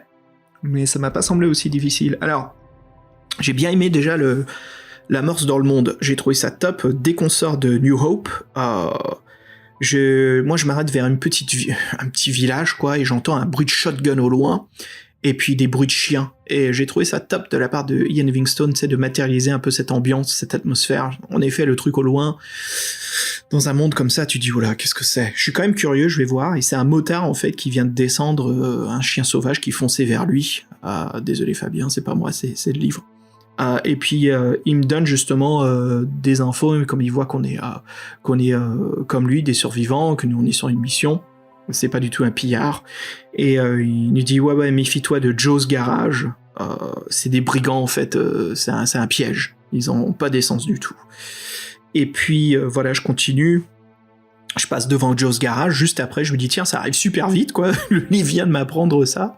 mais ça m'a pas semblé aussi difficile. Alors, j'ai bien aimé déjà l'amorce dans le monde. J'ai trouvé ça top dès qu'on sort de New Hope. Moi, je m'arrête vers un petit village, quoi, et j'entends un bruit de shotgun au loin, et puis des bruits de chiens. Et j'ai trouvé ça top de la part de Ian Livingstone, de matérialiser un peu cette ambiance, cette atmosphère. En effet, le truc au loin, dans un monde comme ça, tu dis, oula, qu'est-ce que c'est? Je suis quand même curieux, je vais voir, et c'est un motard, en fait, qui vient de descendre un chien sauvage qui fonçait vers lui. Désolé Fabien, c'est pas moi, c'est le livre. Et puis il me donne justement des infos, comme il voit qu'on est comme lui, des survivants, que nous on est sur une mission. C'est pas du tout un pillard. Et il nous dit ouais, méfie-toi de Joe's Garage. C'est des brigands en fait. C'est un piège. Ils ont pas d'essence du tout. Et puis voilà, je continue. Je passe devant Joe's Garage. Juste après, je me dis tiens, ça arrive super vite quoi. Le livre vient de m'apprendre ça.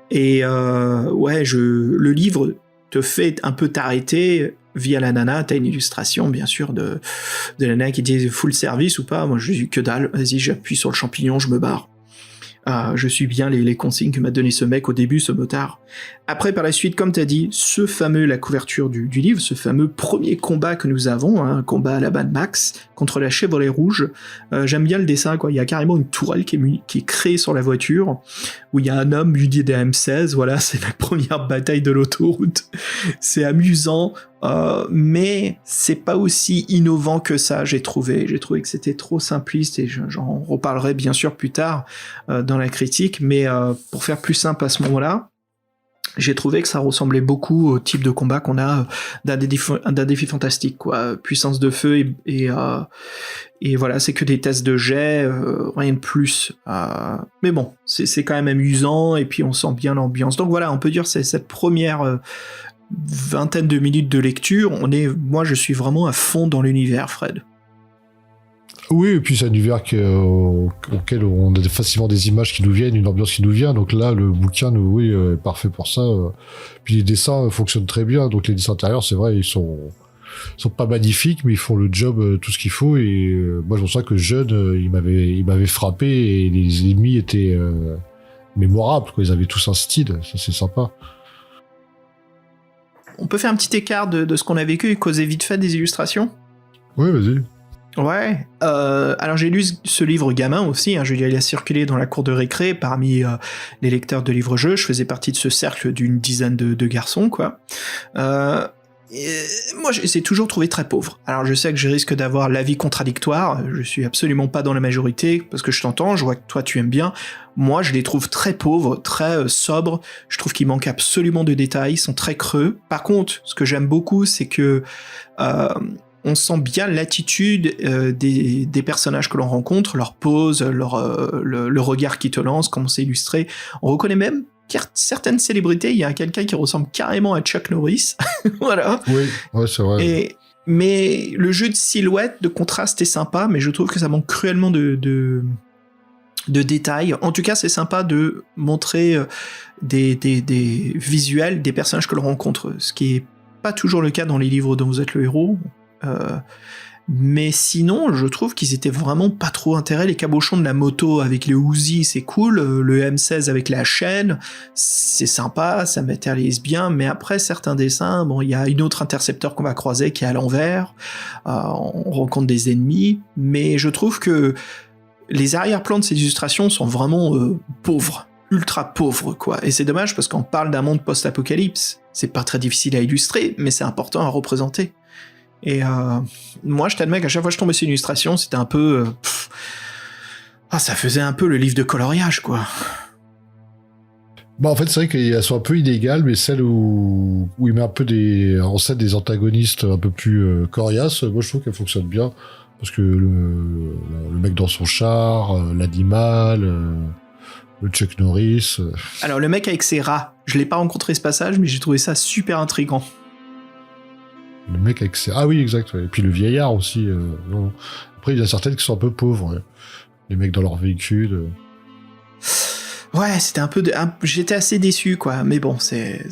Et le livre te fait un peu t'arrêter via la nana. T'as une illustration bien sûr de la nana qui dit full service ou pas. Moi je dis que dalle, vas-y j'appuie sur le champignon, je me barre. Je suis bien les consignes que m'a donné ce mec au début, ce motard. Après, par la suite, comme t'as dit, la couverture du livre, ce fameux premier combat que nous avons, un combat à la Mad Max, contre la Chevrolet Rouge. J'aime bien le dessin, quoi. Il y a carrément une tourelle qui est créée sur la voiture, où il y a un homme muni d'un M16, voilà, c'est la première bataille de l'autoroute. C'est amusant, mais c'est pas aussi innovant que ça, j'ai trouvé que c'était trop simpliste, et j'en reparlerai bien sûr plus tard dans la critique, mais pour faire plus simple à ce moment-là, j'ai trouvé que ça ressemblait beaucoup au type de combat qu'on a d'un défi fantastique, quoi. Puissance de feu et voilà, c'est que des tests de jet, rien de plus. Mais bon, c'est quand même amusant, et puis on sent bien l'ambiance. Donc voilà, on peut dire c'est cette première vingtaine de minutes de lecture, moi je suis vraiment à fond dans l'univers, Fred. Oui, et puis c'est un univers auquel on a facilement des images qui nous viennent, une ambiance qui nous vient. Donc là, le bouquin, est parfait pour ça. Puis les dessins fonctionnent très bien. Donc les dessins intérieurs, c'est vrai, ils sont pas magnifiques, mais ils font le job, tout ce qu'il faut. Et moi, je pense que jeune, il m'avait frappé, et les ennemis étaient mémorables, quoi. Ils avaient tous un style. Ça, c'est sympa. On peut faire un petit écart de ce qu'on a vécu et causer vite fait des illustrations ? Oui, vas-y. Ouais, alors j'ai lu ce livre gamin aussi, il a circulé dans la cour de récré parmi les lecteurs de livres-jeux. Je faisais partie de ce cercle d'une dizaine de garçons, quoi. Moi, j'ai toujours trouvé très pauvre. Alors je sais que je risque d'avoir l'avis contradictoire, je suis absolument pas dans la majorité, parce que je t'entends, je vois que toi tu aimes bien. Moi, je les trouve très pauvres, très sobres, je trouve qu'il manque absolument de détails, ils sont très creux. Par contre, ce que j'aime beaucoup, c'est que on sent bien l'attitude des personnages que l'on rencontre, leur pose, le regard qui te lance, comment c'est illustré. On reconnaît même certaines célébrités, il y a quelqu'un qui ressemble carrément à Chuck Norris. Voilà. Oui, ouais, c'est vrai. Mais le jeu de silhouette, de contraste est sympa, mais je trouve que ça manque cruellement de détails. En tout cas, c'est sympa de montrer des visuels des personnages que l'on rencontre, ce qui est pas toujours le cas dans les livres dont vous êtes le héros. Mais sinon, je trouve qu'ils étaient vraiment pas trop intéressés. Les cabochons de la moto avec les Uzi, c'est cool. Le M16 avec la chaîne, c'est sympa, ça matérialise bien. Mais après, certains dessins, bon, il y a une autre intercepteur qu'on va croiser qui est à l'envers. On rencontre des ennemis. Mais je trouve que les arrière-plans de ces illustrations sont vraiment pauvres. Ultra pauvres, quoi. Et c'est dommage parce qu'on parle d'un monde post-apocalypse. C'est pas très difficile à illustrer, mais c'est important à représenter. Et moi, je t'admets qu'à chaque fois que je tombais sur une illustration, c'était un peu... ça faisait un peu le livre de coloriage, quoi. Bah, en fait, c'est vrai qu'elles sont un peu inégales, mais celles où il met un peu en scène des antagonistes un peu plus coriaces, moi, je trouve qu'elles fonctionnent bien. Parce que le mec dans son char, l'animal, le Chuck Norris... Alors, le mec avec ses rats, je l'ai pas rencontré ce passage, mais j'ai trouvé ça super intriguant. Le mec avec ses... Ah oui, exact. Ouais. Et puis le vieillard aussi. Non. Après, il y a certaines qui sont un peu pauvres. Ouais. Les mecs dans leur véhicule. Ouais, c'était un peu... J'étais assez déçu, quoi. Mais bon, c'est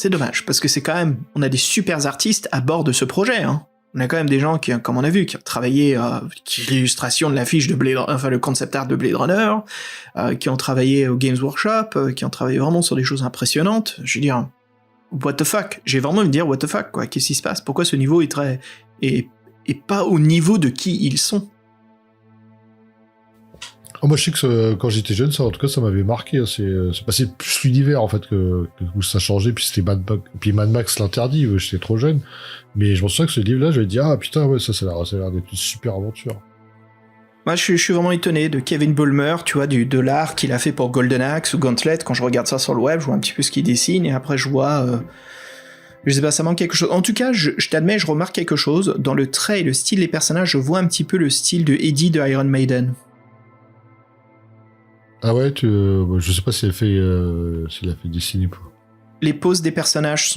dommage. Parce que c'est quand même... On a des super artistes à bord de ce projet, hein. On a quand même des gens qui, comme on a vu, qui ont travaillé l'illustration de l'affiche de Blade... Enfin, le concept art de Blade Runner, qui ont travaillé au Games Workshop, qui ont travaillé vraiment sur des choses impressionnantes. Je veux dire... What the fuck? J'ai vraiment envie de dire what the fuck, quoi. Qu'est-ce qui se passe? Pourquoi ce niveau est pas au niveau de qui ils sont? Oh, moi, je sais que quand j'étais jeune, ça, en tout cas, ça m'avait marqué. C'est passé plus l'univers, en fait, où ça changeait. Puis c'était Mad Max l'interdit. J'étais trop jeune. Mais je me souviens que ce livre-là, j'avais dit, ah putain, ouais, ça a l'air d'être une super aventure. Moi, je suis vraiment étonné de Kevin Bulmer, tu vois, de l'art qu'il a fait pour Golden Axe ou Gauntlet. Quand je regarde ça sur le web, je vois un petit peu ce qu'il dessine, et après je vois... je sais pas, ça manque quelque chose. En tout cas, je t'admets, je remarque quelque chose. Dans le trait et le style des personnages, je vois un petit peu le style de Eddie de Iron Maiden. Ah ouais, je sais pas s'il a fait dessiner pour... Les poses des personnages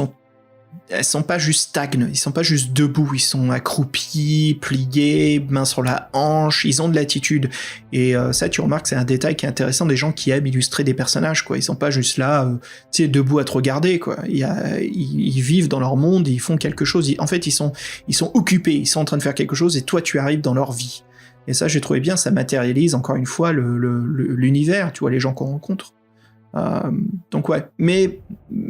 elles sont pas juste stagnes, ils sont pas juste debout, ils sont accroupis, pliés, mains sur la hanche, ils ont de l'attitude. Et ça, tu remarques, c'est un détail qui est intéressant des gens qui aiment illustrer des personnages, quoi. Ils sont pas juste là, tu sais, debout à te regarder, quoi. Ils vivent dans leur monde, ils font quelque chose. En fait, ils sont occupés, ils sont en train de faire quelque chose, et toi, tu arrives dans leur vie. Et ça, j'ai trouvé bien, ça matérialise encore une fois l'univers, tu vois, les gens qu'on rencontre. Donc ouais, mais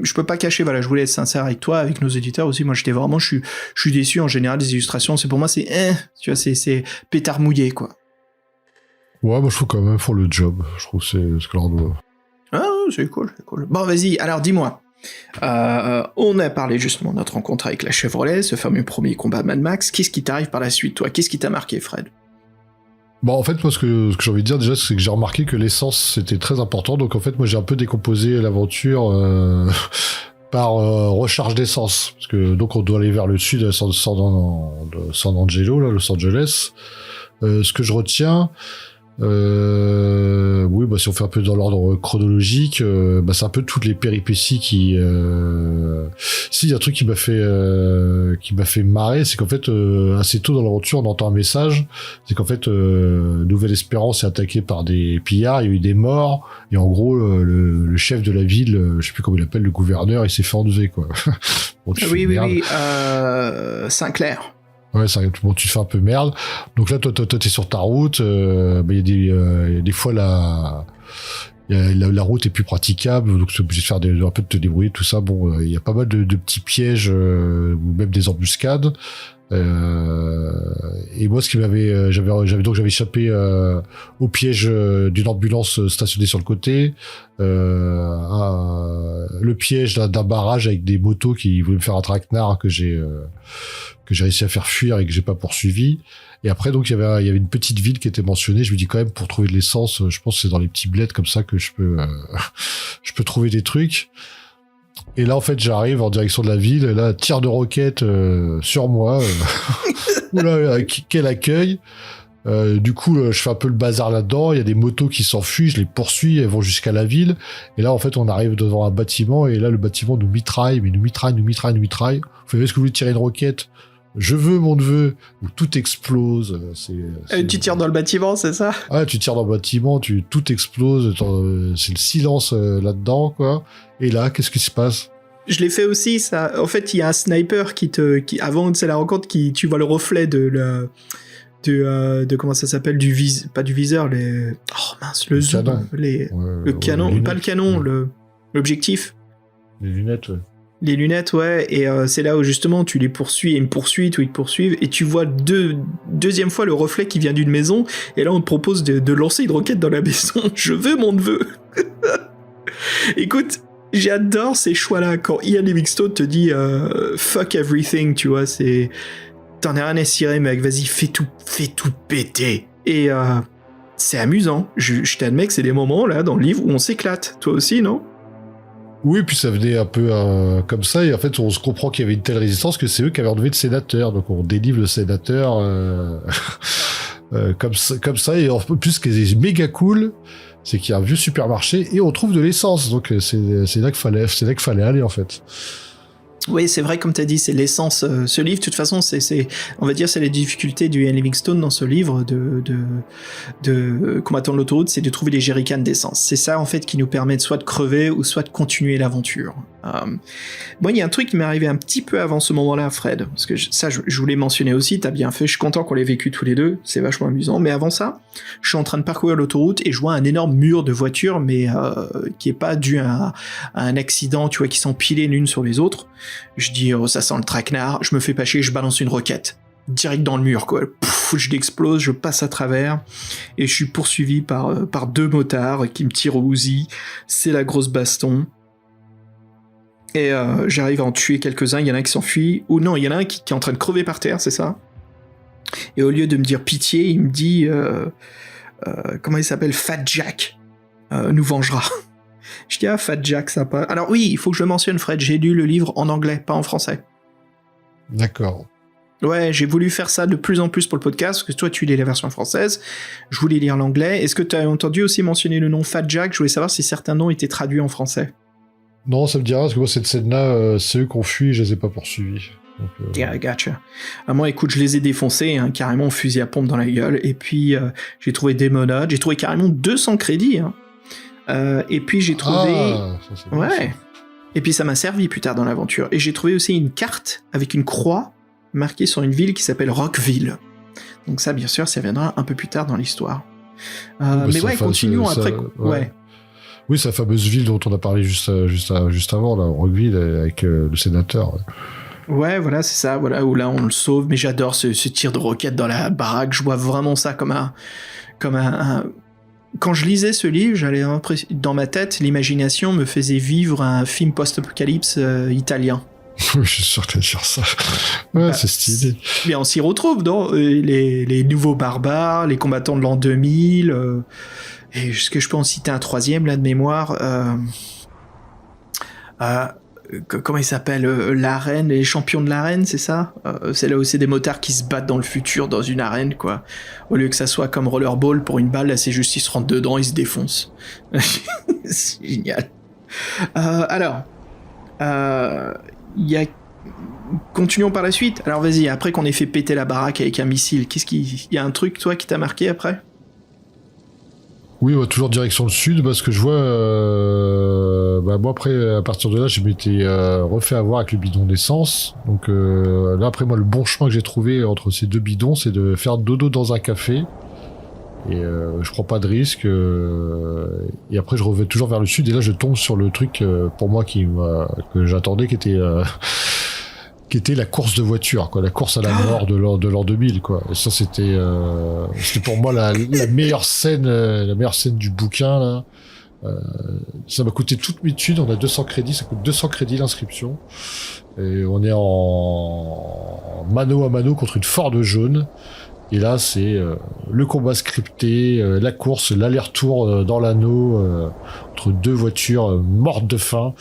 je peux pas cacher, voilà, je voulais être sincère avec toi, avec nos éditeurs aussi. Moi, j'étais vraiment, je suis déçu en général des illustrations. C'est pour moi, c'est tu vois, c'est pétard mouillé, quoi. Ouais, moi je trouve quand même pour le job. Je trouve que c'est ce que leur doit. Ah, c'est cool. Bon, vas-y. Alors, dis-moi. On a parlé justement de notre rencontre avec la Chevrolet, ce fameux premier combat Mad Max. Qu'est-ce qui t'arrive par la suite, toi? Qu'est-ce qui t'a marqué, Fred? Bon, en fait, moi, ce que j'ai envie de dire déjà, c'est que j'ai remarqué que l'essence, c'était très important. Donc, en fait, moi, j'ai un peu décomposé l'aventure par recharge d'essence. Parce que, donc, on doit aller vers le sud, San Angelo, là, Los Angeles. Ce que je retiens... oui, bah, si on fait un peu dans l'ordre chronologique, bah, c'est un peu toutes les péripéties qui... Si, il y a un truc qui m'a fait marrer, c'est qu'en fait, assez tôt dans l'aventure, on entend un message, c'est qu'en fait, Nouvelle-Espérance est attaquée par des pillards, il y a eu des morts, et en gros, le chef de la ville, je sais plus comment il appelle, le gouverneur, il s'est fait enlever, quoi. Bon, oui, Sinclair. Ouais, ça, bon, tu fais un peu merde. Donc là, toi, t'es sur ta route. Bah, y a des fois la route est plus praticable, donc tu es obligé de faire un peu de te débrouiller, tout ça. Bon, il y a pas mal de petits pièges ou même des embuscades. Et moi, ce qui j'avais échappé au piège d'une ambulance stationnée sur le côté, le piège d'un barrage avec des motos qui voulaient me faire un traquenard que j'ai réussi à faire fuir et que j'ai pas poursuivi. Et après, donc, il y avait une petite ville qui était mentionnée. Je me dis quand même, pour trouver de l'essence, je pense que c'est dans les petits bleds comme ça que je peux trouver des trucs. Et là, en fait, j'arrive en direction de la ville. Et là, tir de roquette sur moi. Oula, quel accueil. Du coup, je fais un peu le bazar là-dedans. Il y a des motos qui s'enfuient. Je les poursuis. Elles vont jusqu'à la ville. Et là, en fait, on arrive devant un bâtiment. Et là, le bâtiment nous mitraille. Mais nous mitraille. Vous savez, est-ce que vous voulez tirer une roquette? Je veux mon neveu, où tout explose. Tu tires dans le bâtiment, c'est ça? Ah, tu tires dans le bâtiment, tout explose. C'est le silence là-dedans, quoi. Et là, qu'est-ce qui se passe? Je l'ai fait aussi, ça. En fait, il y a un sniper qui avant c'est la rencontre, tu vois le reflet de comment ça s'appelle, pas du viseur, le zoom, canon. le canon, pas le canon, l'objectif. Les lunettes, ouais. Les lunettes, ouais, et c'est là où justement tu les poursuis, il y a une poursuite où ils te poursuivent, et tu vois deuxième fois le reflet qui vient d'une maison, et là on te propose de lancer une roquette dans la maison. Je veux mon neveu. Écoute, j'adore ces choix-là, quand Ian Livingstone te dit fuck everything, tu vois, c'est... T'en as rien à cirer, mec, vas-y, fais tout péter. Et c'est amusant, je t'admets que c'est des moments, là, dans le livre, où on s'éclate. Toi aussi, non ? Oui, puis ça venait un peu comme ça, et en fait, on se comprend qu'il y avait une telle résistance que c'est eux qui avaient enlevé le sénateur, donc on délivre le sénateur comme ça, et en plus, ce qui est méga cool, c'est qu'il y a un vieux supermarché, et on trouve de l'essence, donc c'est là qu'il fallait aller, en fait. Oui, c'est vrai, comme tu as dit, c'est l'essence. Ce livre, de toute façon, on va dire, c'est les difficultés du Ian Livingstone dans ce livre de combattant de l'autoroute, c'est de trouver des jerrycans d'essence. C'est ça, en fait, qui nous permet soit de crever ou soit de continuer l'aventure. Bon, il y a un truc qui m'est arrivé un petit peu avant ce moment-là, Fred, parce que je voulais mentionner aussi, t'as bien fait, je suis content qu'on l'ait vécu tous les deux, c'est vachement amusant, mais avant ça, je suis en train de parcourir l'autoroute et je vois un énorme mur de voitures, mais qui est pas dû à un accident, tu vois, qui s'empilaient l'une sur les autres. Je dis, oh, ça sent le traquenard, je me fais pas chier, je balance une roquette. Direct dans le mur, quoi. Pouf, je l'explose, je passe à travers, et je suis poursuivi par deux motards qui me tirent au Uzi. C'est la grosse baston. Et j'arrive à en tuer quelques-uns, il y en a un qui s'enfuit, ou non, il y en a un qui est en train de crever par terre, c'est ça. Et au lieu de me dire pitié, il me dit, comment il s'appelle, Fat Jack, nous vengera. Je dis, ah, Fat Jack, sympa. Alors oui, il faut que je le mentionne, Fred, j'ai lu le livre en anglais, pas en français. D'accord. Ouais, j'ai voulu faire ça de plus en plus pour le podcast, parce que toi, tu lis la version française, je voulais lire l'anglais. Est-ce que tu as entendu aussi mentionner le nom Fat Jack ? Je voulais savoir si certains noms étaient traduits en français. Non, ça me dira, parce que moi, cette scène-là, c'est eux qui ont fui, je les ai pas poursuivis. Donc, Yeah, gotcha. Moi, écoute, je les ai défoncés, hein, carrément fusil à pompe dans la gueule, et puis j'ai trouvé des monodes, j'ai trouvé carrément 200 crédits, hein. Et puis j'ai trouvé... Ah, ça, c'est bien, ça. Et puis ça m'a servi plus tard dans l'aventure. Et j'ai trouvé aussi une carte avec une croix marquée sur une ville qui s'appelle Rockville. Donc ça, bien sûr, ça viendra un peu plus tard dans l'histoire. Mais ouais, continuons après... Ouais. Oui, c'est la fameuse ville dont on a parlé juste avant, là, Rockville, avec le sénateur. Ouais, voilà, c'est ça, voilà, où là on le sauve, mais j'adore ce tir de roquette dans la baraque, je vois vraiment ça comme un... Quand je lisais ce livre, dans ma tête, l'imagination me faisait vivre un film post-apocalypse italien. Oui, je suis sûr qu'elle dire ça. Ouais, c'est stylé. Mais on s'y retrouve, non ? Les nouveaux barbares, les combattants de l'an 2000... Et est-ce que je peux en citer un troisième, là, de mémoire comment il s'appelle, l'arène, les champions de l'arène, c'est ça ? C'est là où c'est des motards qui se battent dans le futur, dans une arène, quoi. Au lieu que ça soit comme rollerball pour une balle, là, c'est juste ils se rentrent dedans, ils se défoncent. C'est génial. Alors, il y a... Continuons par la suite. Alors, vas-y, après qu'on ait fait péter la baraque avec un missile, il y a un truc, toi, qui t'a marqué après ? Oui, ouais, toujours direction le sud, parce que je vois... moi, après, à partir de là, je m'étais refait avoir avec le bidon d'essence. Donc là, après, moi, le bon chemin que j'ai trouvé entre ces deux bidons, c'est de faire dodo dans un café. Et je prends pas de risque. Et après, je reviens toujours vers le sud. Et là, je tombe sur le truc, pour moi, que j'attendais, qui était la course de voiture, quoi, la course à la mort de l'an 2000, quoi. Et ça, c'était pour moi la meilleure scène du bouquin, là. Ça m'a coûté toutes mes thunes, on a 200 crédits, ça coûte 200 crédits l'inscription. Et on est en mano à mano contre une Ford jaune. Et là, c'est le combat scripté, la course, l'aller-retour dans l'anneau, entre deux voitures mortes de faim.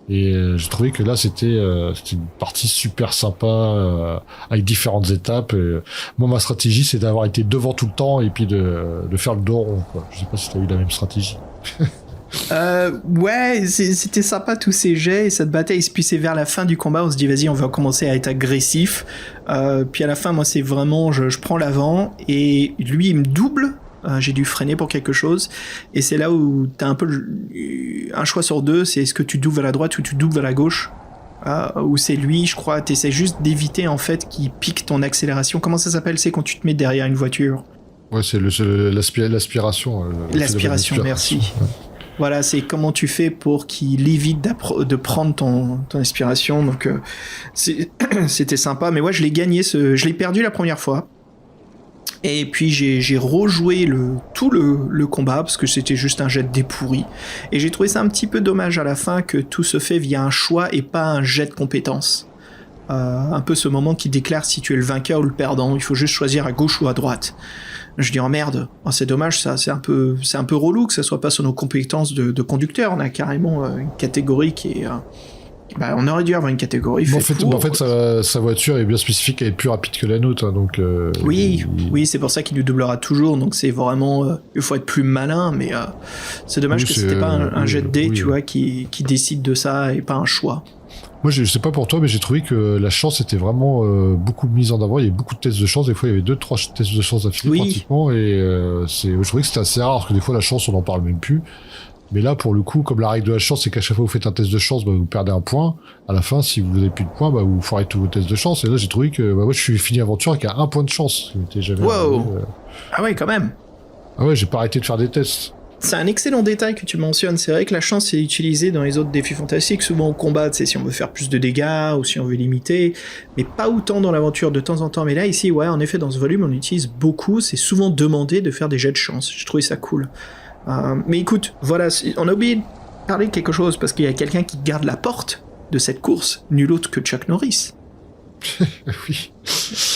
Et j'ai trouvé que là, c'était une partie super sympa, avec différentes étapes. Moi, ma stratégie, c'est d'avoir été devant tout le temps et puis de faire le dos rond, quoi. Je sais pas si t'as eu la même stratégie. Ouais, c'était sympa tous ces jets et cette bataille. Puis c'est vers la fin du combat, on se dit vas-y, on va commencer à être agressif. Puis à la fin, moi, c'est vraiment, je prends l'avant et lui, il me double. J'ai dû freiner pour quelque chose. Et c'est là où t'as un peu un choix sur deux, c'est est-ce que tu doubles à la droite ou tu doubles à la gauche. où c'est lui, je crois, t'essaies juste d'éviter en fait qu'il pique ton accélération. Comment ça s'appelle? C'est quand tu te mets derrière une voiture. Ouais, c'est l'aspiration. L'aspiration, merci. Ouais. Voilà, c'est comment tu fais pour qu'il évite de prendre ton aspiration. Donc, c'était sympa. Mais ouais, je l'ai gagné. Je l'ai perdu la première fois. Et puis, j'ai rejoué tout le combat parce que c'était juste un jet de dés pourri. Et j'ai trouvé ça un petit peu dommage à la fin que tout se fait via un choix et pas un jet de compétences. Un peu ce moment qui déclare si tu es le vainqueur ou le perdant. Il faut juste choisir à gauche ou à droite. Je dis, oh merde, c'est dommage ça, c'est un peu relou que ça soit pas sur nos compétences de conducteur. On a carrément une catégorie qui est... on aurait dû avoir une catégorie en fait, sa voiture est bien spécifique, elle est plus rapide que la nôtre, hein, donc... Oui, c'est pour ça qu'il nous doublera toujours, donc c'est vraiment... il faut être plus malin, mais c'est dommage que c'était pas un jet de dés, tu vois, qui décide de ça et pas un choix. Moi, je sais pas pour toi, mais j'ai trouvé que la chance était vraiment beaucoup mise en avant. Il y avait beaucoup de tests de chance. Des fois, il y avait 2-3 tests de chance d'affilée pratiquement. Et je trouvais que c'était assez rare, parce que des fois, la chance, on n'en parle même plus. Mais là, pour le coup, comme la règle de la chance, c'est qu'à chaque fois que vous faites un test de chance, vous perdez un point. À la fin, si vous n'avez plus de points, vous foirez tous vos tests de chance. Et là, j'ai trouvé que moi, je suis fini aventure avec 1 point de chance. Wow. Ah ouais, quand même. Ah ouais, j'ai pas arrêté de faire des tests. C'est un excellent détail que tu mentionnes. C'est vrai que la chance est utilisée dans les autres défis fantastiques, souvent au combat, tu sais, si on veut faire plus de dégâts ou si on veut limiter, mais pas autant dans l'aventure de temps en temps. Mais là, ici, ouais, en effet, dans ce volume, on l'utilise beaucoup. C'est souvent demandé de faire des jets de chance. Je trouvais ça cool. Mais écoute, voilà, on a oublié de parler de quelque chose parce qu'il y a quelqu'un qui garde la porte de cette course, nul autre que Chuck Norris. Oui.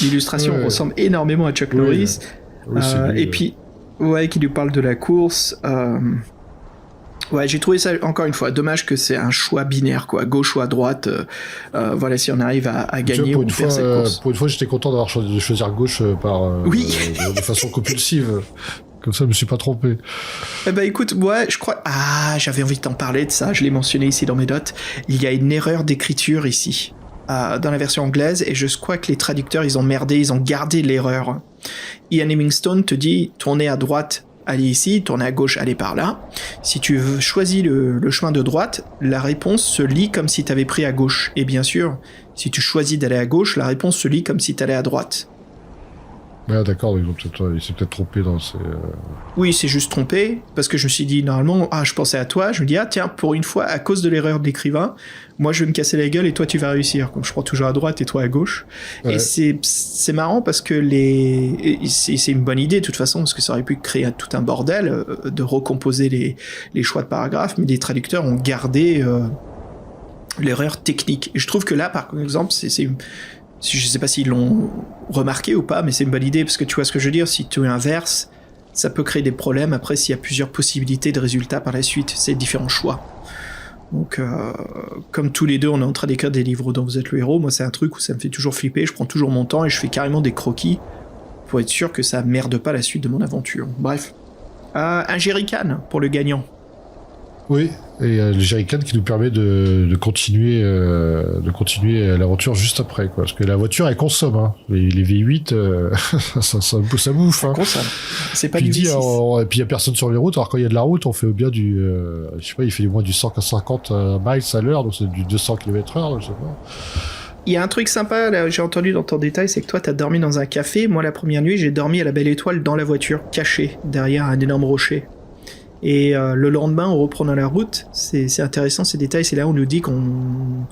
L'illustration ressemble énormément à Chuck Norris. Oui, et puis, ouais, qui lui parle de la course. Ouais, j'ai trouvé ça, encore une fois, dommage que c'est un choix binaire, quoi, gauche ou à droite. Voilà, si on arrive à gagner ou faire cette course. Pour une fois, j'étais content de choisir gauche de façon compulsive. Comme ça, je me suis pas trompé. Eh ben écoute, ouais, je crois... j'avais envie de t'en parler de ça, je l'ai mentionné ici dans mes notes. Il y a une erreur d'écriture ici, dans la version anglaise, et je crois que les traducteurs, ils ont merdé, ils ont gardé l'erreur. Ian Livingstone te dit, tournez à droite, allez ici, tournez à gauche, allez par là. Si tu choisis le chemin de droite, la réponse se lit comme si tu avais pris à gauche. Et bien sûr, si tu choisis d'aller à gauche, la réponse se lit comme si tu allais à droite. Ouais, d'accord, il s'est peut-être trompé dans ces... Oui, c'est juste trompé, parce que je me suis dit, normalement, je pensais à toi, je me dis, tiens, pour une fois, à cause de l'erreur de l'écrivain, moi je vais me casser la gueule et toi tu vas réussir, comme je prends toujours à droite et toi à gauche. Ouais. Et c'est marrant parce que c'est une bonne idée de toute façon, parce que ça aurait pu créer tout un bordel, de recomposer les choix de paragraphes, mais les traducteurs ont gardé l'erreur technique. Et je trouve que là, par exemple, je sais pas s'ils l'ont remarqué ou pas, mais c'est une bonne idée, parce que tu vois ce que je veux dire, si tu inverses, ça peut créer des problèmes après s'il y a plusieurs possibilités de résultats par la suite, c'est différents choix. Donc, comme tous les deux, on est en train d'écrire des livres dont vous êtes le héros, moi c'est un truc où ça me fait toujours flipper, je prends toujours mon temps et je fais carrément des croquis pour être sûr que ça merde pas la suite de mon aventure. Bref. Un jerrycan pour le gagnant. Oui, et le jerrycan qui nous permet de continuer l'aventure juste après, quoi. Parce que la voiture, elle consomme, hein. Les V8, ça bouffe, hein. Consomme. C'est pas du V6. Et puis il y a personne sur les routes. Alors quand il y a de la route, on fait bien du, je sais pas, il fait du moins du 150 miles à l'heure, donc c'est du 200 km/h, je sais pas. Il y a un truc sympa, là, j'ai entendu dans ton détail, c'est que toi, t'as dormi dans un café. Moi, la première nuit, j'ai dormi à la Belle Étoile dans la voiture, caché derrière un énorme rocher. Et le lendemain, on reprend dans la route. C'est intéressant ces détails. C'est là où on nous dit qu'on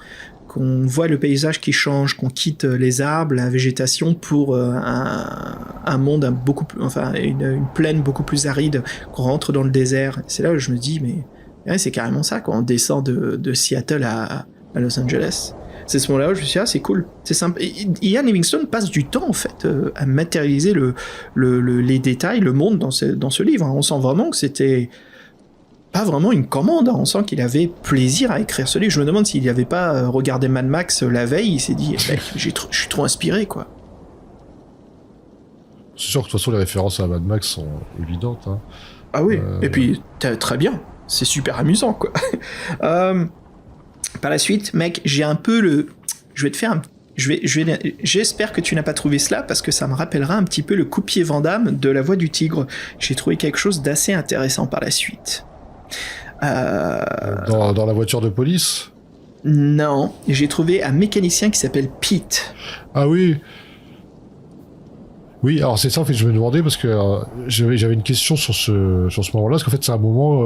voit le paysage qui change, qu'on quitte les arbres, la végétation pour un monde beaucoup plus, enfin une plaine beaucoup plus aride, qu'on rentre dans le désert. C'est là où je me dis, mais ouais, c'est carrément ça quand on descend de Seattle à Los Angeles. C'est ce moment-là où je me suis dit, c'est cool, c'est simple. Ian Livingstone passe du temps, en fait, à matérialiser les détails, le monde dans ce livre. On sent vraiment que c'était pas vraiment une commande. On sent qu'il avait plaisir à écrire ce livre. Je me demande s'il n'y avait pas regardé Mad Max la veille, il s'est dit, mec, je suis trop inspiré, quoi. C'est sûr que de toute façon, les références à Mad Max sont évidentes, hein. Ah oui, et puis, très bien. C'est super amusant, quoi. Par la suite, mec, j'ai un peu j'espère que tu n'as pas trouvé cela, parce que ça me rappellera un petit peu le coup-pied Van Damme de La Voix du Tigre. J'ai trouvé quelque chose d'assez intéressant par la suite. Dans la voiture de police ? Non, j'ai trouvé un mécanicien qui s'appelle Pete. Ah oui. Oui, alors c'est ça, en fait, je me demandais, parce que j'avais une question sur ce moment-là, parce qu'en fait, c'est un moment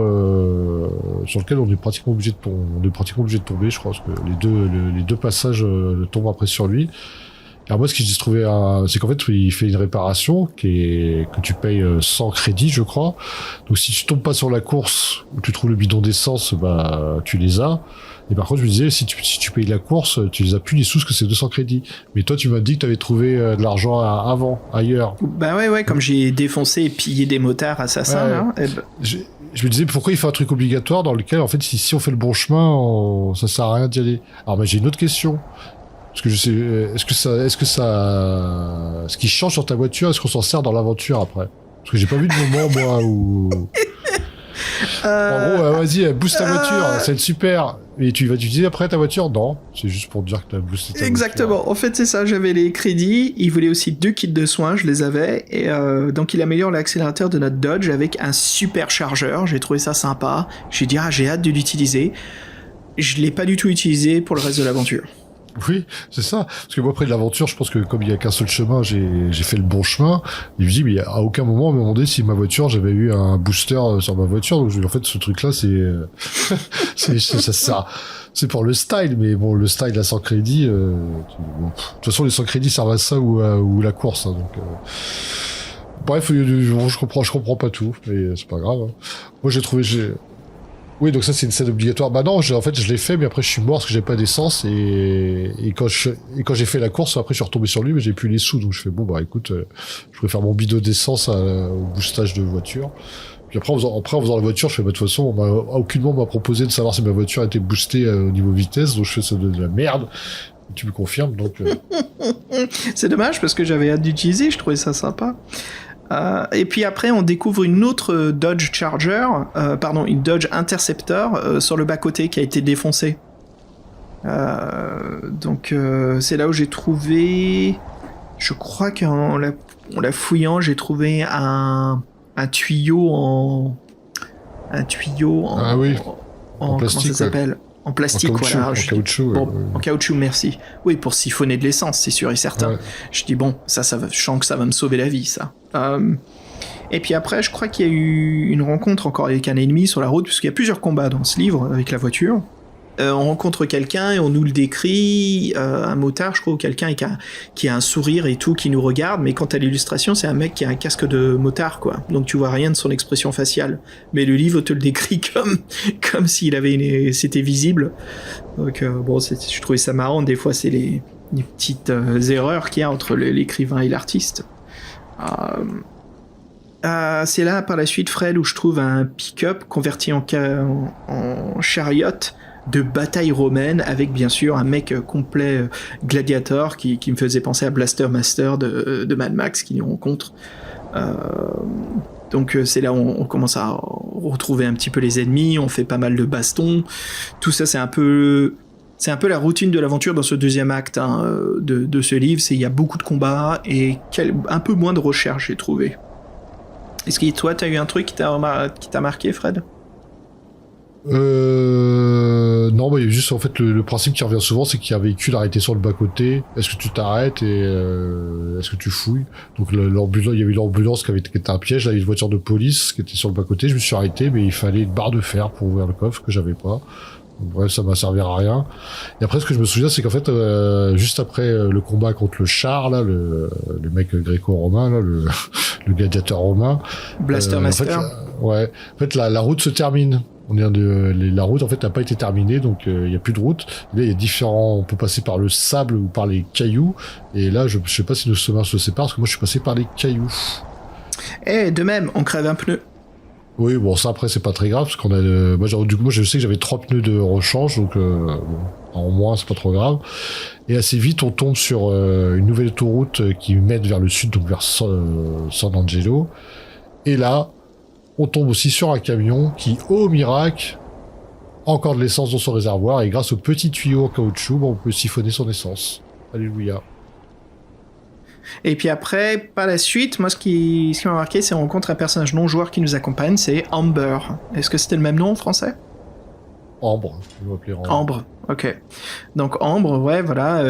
sur lequel on est pratiquement obligé de tomber, je crois, parce que les deux passages tombent après sur lui. Alors moi, ce que j'ai trouvé, c'est qu'en fait, il fait une réparation que tu payes 100 crédits, je crois. Donc si tu tombes pas sur la course où tu trouves le bidon d'essence, bah tu les as. Et par contre, je me disais, si tu payes la course, tu les as plus les sous, que c'est 200 crédits. Mais toi, tu m'as dit que tu avais trouvé de l'argent avant, ailleurs. Bah ouais, comme j'ai défoncé et pillé des motards assassins, Ouais. là. Je me disais, pourquoi il fait un truc obligatoire dans lequel, en fait, si on fait le bon chemin, ça sert à rien d'y aller. Alors, bah, j'ai une autre question. Parce que je sais, ce qui change sur ta voiture, est-ce qu'on s'en sert dans l'aventure après? Parce que j'ai pas vu de moment, moi, où... En gros, vas-y, booste ta voiture, c'est super. Et tu vas utiliser après ta voiture? Non, c'est juste pour dire que t'as boosté ta Exactement, voiture. en fait c'est ça, j'avais les crédits, il voulait aussi 2 kits de soins, je les avais, et donc il améliore l'accélérateur de notre Dodge avec un super chargeur, j'ai trouvé ça sympa, j'ai dit j'ai hâte de l'utiliser, je l'ai pas du tout utilisé pour le reste de l'aventure. Oui, c'est ça. Parce que moi, après de l'aventure, je pense que comme il y a qu'un seul chemin, j'ai fait le bon chemin. Et je me dis, mais à aucun moment, on m'a demandé si ma voiture, j'avais eu un booster sur ma voiture. Donc, en fait, ce truc-là, ça sert. C'est pour le style, mais bon, le style à 100 crédits, bon, de toute façon, les 100 crédits servent à ça ou la course. Hein, donc, bref, je comprends pas tout, mais c'est pas grave. Hein. Moi, oui, donc ça c'est une scène obligatoire. Bah non, en fait je l'ai fait, mais après je suis mort parce que j'ai pas d'essence et quand j'ai fait la course, après je suis retombé sur lui, mais j'ai plus les sous, donc je fais bon bah écoute, je préfère mon bidon d'essence au boostage de voiture. Puis après en faisant la voiture, je fais bah, de toute façon, aucunement m'a proposé de savoir si ma voiture était boostée au niveau vitesse, donc je fais ça de la merde. Et tu me confirmes, donc. C'est dommage parce que j'avais hâte d'utiliser, je trouvais ça sympa. Et puis après, on découvre une autre Dodge Charger, une Dodge Interceptor sur le bas-côté qui a été défoncée. Donc c'est là où j'ai trouvé... Je crois qu'en la fouillant, j'ai trouvé un tuyau en... Ah oui, en plastique, comment ça s'appelle ? En plastique, voilà. En caoutchouc. En caoutchouc, merci. Oui, pour siphonner de l'essence, c'est sûr et certain. Ouais. Je dis bon, je sens que ça va me sauver la vie, ça. Et puis après, je crois qu'il y a eu une rencontre encore avec un ennemi sur la route, puisqu'il y a plusieurs combats dans ce livre avec la voiture. On rencontre quelqu'un et on nous le décrit, un motard, je crois, ou quelqu'un qui a un sourire et tout, qui nous regarde, mais quant à l'illustration, c'est un mec qui a un casque de motard, quoi. Donc tu vois rien de son expression faciale. Mais le livre te le décrit comme s'il avait c'était visible. Donc bon, je trouvais ça marrant, des fois c'est les petites erreurs qu'il y a entre l'écrivain et l'artiste. C'est là, par la suite, Fred, où je trouve un pick-up converti en chariot de bataille romaine, avec bien sûr un mec complet gladiator qui me faisait penser à Blaster Master de Mad Max qu'il rencontre. Donc c'est là où on commence à retrouver un petit peu les ennemis, on fait pas mal de bastons. Tout ça, c'est un peu la routine de l'aventure dans ce deuxième acte de ce livre. Il y a beaucoup de combats et un peu moins de recherche, j'ai trouvé. Est-ce que toi, t'as eu un truc qui t'a marqué, Fred ? Non, bah, il y a juste en fait le principe qui revient souvent, c'est qu'il y a un véhicule arrêté sur le bas-côté. Est-ce que tu t'arrêtes et est-ce que tu fouilles? Donc l'ambulance, il y avait l'ambulance qui était un piège, là, il y avait une voiture de police qui était sur le bas-côté. Je me suis arrêté, mais il fallait une barre de fer pour ouvrir le coffre que j'avais pas. Bref, ça m'a servi à rien. Et après, ce que je me souviens, c'est qu'en fait, juste après le combat contre le char, là, le mec gréco-romain, là, le gladiateur romain. Blaster Master. En fait, la route se termine. La route, en fait, n'a pas été terminée, donc il y a plus de route. Là, il y a on peut passer par le sable ou par les cailloux. Et là, je sais pas si nos chemins se séparent, parce que moi, je suis passé par les cailloux. De même, on crève un pneu. Oui, bon, ça après c'est pas très grave parce qu'on a moi je sais que j'avais 3 pneus de rechange, donc bon, en moins c'est pas trop grave. Et assez vite on tombe sur une nouvelle autoroute qui mène vers le sud, donc vers San Angelo. Et là, on tombe aussi sur un camion qui, au miracle, a encore de l'essence dans son réservoir, et grâce au petit tuyau en caoutchouc, on peut siphonner son essence. Alléluia. Et puis après, par la suite, moi ce qui m'a marqué, c'est qu'on rencontre un personnage non joueur qui nous accompagne, c'est Amber. Est-ce que c'était le même nom en français ? Ambre. On va appeler Ambre. Ambre, ok. Donc Ambre, ouais, voilà.